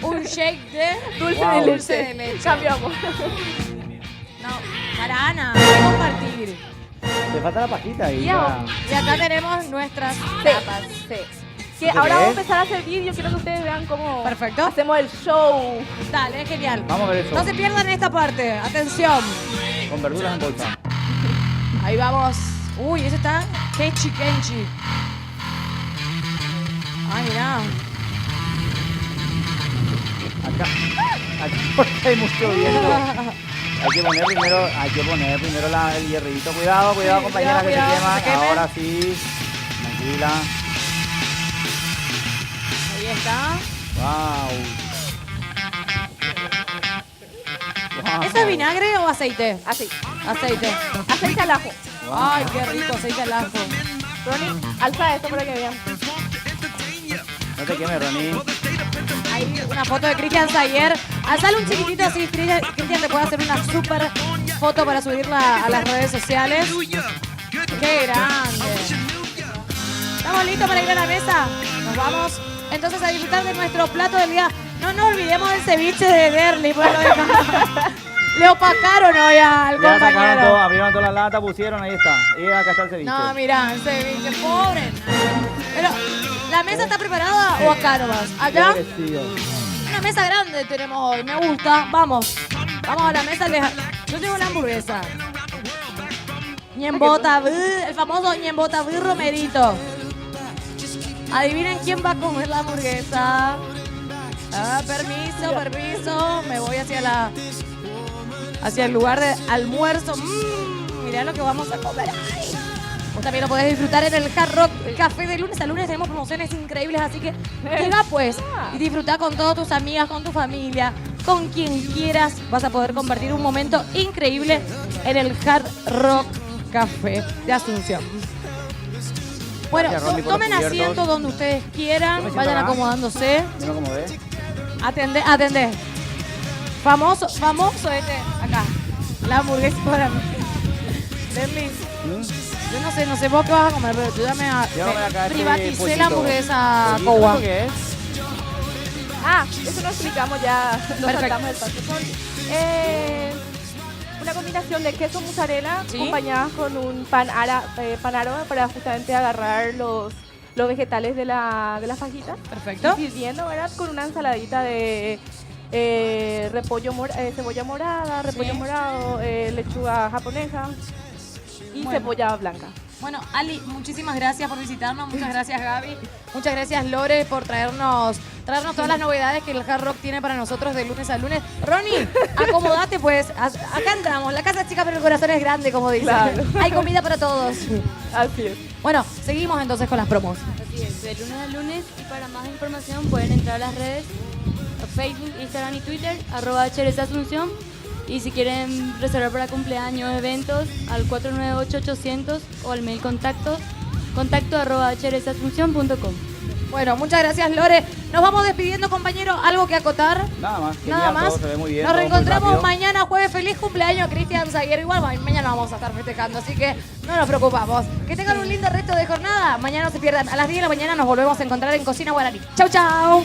Speaker 1: Un shake de
Speaker 5: Dulce de leche. Cambiamos.
Speaker 1: No, para Ana, hay que compartir.
Speaker 2: Te falta la pajita y
Speaker 1: Y
Speaker 2: ya.
Speaker 1: acá tenemos nuestras tapas.
Speaker 5: Sí. Que ahora vamos a empezar a servir. Yo quiero que ustedes vean cómo
Speaker 1: Perfecto.
Speaker 5: hacemos el show.
Speaker 1: Dale, es genial.
Speaker 2: Vamos a ver eso.
Speaker 1: No se pierdan esta parte. Atención.
Speaker 2: Con verduras en bolsa.
Speaker 1: Ahí vamos. Uy, ese está Kenchi Kenchi. Ay, mirá.
Speaker 2: Acá porque hay mucho viento. Hay que poner primero el hierrito. Cuidado, compañera, que
Speaker 1: cuidado,
Speaker 2: se quema.
Speaker 1: que se queme.
Speaker 2: Ahora sí. Tranquila.
Speaker 1: Ahí está.
Speaker 2: Wow.
Speaker 1: ¿Esto es vinagre o aceite?
Speaker 5: Aceite.
Speaker 1: Aceite.
Speaker 5: Aceite al ajo.
Speaker 1: Ay, qué rico, aceite al ajo.
Speaker 5: Ronnie, alza esto para que vean.
Speaker 2: No te quemes, Ronnie.
Speaker 1: Hay una foto de Cristian Sayer. Alzale un chiquitito así, Cristian te puede hacer una super foto para subirla a las redes sociales. ¡Qué grande! ¿Estamos listos para ir a la mesa? Nos vamos entonces a disfrutar de nuestro plato del día. No nos olvidemos del ceviche de Derly. Pues le opacaron hoy al
Speaker 2: Ya sacaron todo,
Speaker 1: compañero.
Speaker 2: abrieron toda la lata, pusieron, ahí está. Y acá está el ceviche.
Speaker 1: No, mira, el ceviche, pobre. Pero, ¿la mesa está preparada o acá nomás? ¿Allá?
Speaker 2: Merecido.
Speaker 1: Una mesa grande tenemos hoy, me gusta. Vamos a la mesa. Yo tengo la hamburguesa. Ñembota, el famoso ñembota romerito. Adivinen quién va a comer la hamburguesa. Permiso. Me voy hacia el lugar de almuerzo. Mirá lo que vamos a comer. Ay. Vos también lo podés disfrutar en el Hard Rock Café. De lunes a lunes tenemos promociones increíbles, así que llega pues y disfruta con todas tus amigas, con tu familia, con quien quieras. Vas a poder compartir un momento increíble en el Hard Rock Café de Asunción. Bueno,
Speaker 2: Gracias, Ronnie, por
Speaker 1: tomen
Speaker 2: los
Speaker 1: asiento
Speaker 2: cubiertos.
Speaker 1: donde ustedes quieran,
Speaker 2: Yo me siento
Speaker 1: vayan
Speaker 2: acá.
Speaker 1: acomodándose.
Speaker 2: Yo me acomodé.
Speaker 1: Atendé. Famoso este, acá. La hamburguesa para mí. Derly, yo no sé vos qué vas a comer, pero yo ya me
Speaker 2: acá este
Speaker 1: privaticé
Speaker 2: pollito.
Speaker 1: la hamburguesa
Speaker 2: ¿Pollito
Speaker 1: Cowa.
Speaker 2: qué es?
Speaker 5: Eso lo explicamos ya. Lo
Speaker 1: Perfecto.
Speaker 5: saltamos del paso. Son una combinación de queso mozzarella
Speaker 1: Sí.
Speaker 5: acompañada con un pan árabe para justamente agarrar los vegetales de la fajita.
Speaker 1: Perfecto.
Speaker 5: Y sirviendo, ¿verdad? Con una ensaladita de cebolla morada, repollo
Speaker 1: Sí.
Speaker 5: morado, lechuga japonesa y
Speaker 1: Bueno.
Speaker 5: cebolla blanca.
Speaker 1: Bueno, Ali, muchísimas gracias por visitarnos, muchas gracias Gaby, muchas gracias Lore por traernos todas las novedades que el Hard Rock tiene para nosotros de lunes a lunes. Ronnie, acomodate pues, acá entramos, la casa es chica pero el corazón es grande, como dicen.
Speaker 5: Claro.
Speaker 1: Hay comida para todos.
Speaker 5: Así es.
Speaker 1: Bueno, seguimos entonces con las promos.
Speaker 4: Así es, de lunes a lunes y para más información pueden entrar a las redes Facebook, Instagram y Twitter, @HRSAsunción. Y si quieren reservar para cumpleaños, eventos, al 498-800 o al mail contacto @HRSAsunción.com.
Speaker 1: Bueno, muchas gracias Lore. Nos vamos despidiendo, compañero. ¿Algo que acotar?
Speaker 2: Nada más.
Speaker 1: Nada
Speaker 2: Genial,
Speaker 1: más.
Speaker 2: todo se ve muy bien,
Speaker 1: Nos
Speaker 2: todo muy
Speaker 1: reencontramos
Speaker 2: rápido.
Speaker 1: mañana jueves. Feliz cumpleaños, Cristian Sayer. Igual mañana vamos a estar festejando, así que no nos preocupamos. Que tengan un lindo resto de jornada. Mañana no se pierdan. A las 10 de la mañana nos volvemos a encontrar en Cocina Guaraní. Chau, chau.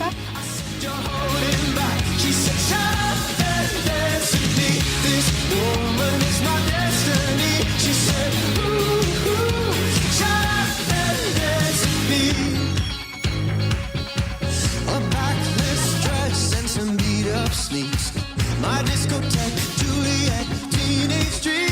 Speaker 9: Sneaks. My discotheque, Juliet, teenage dream.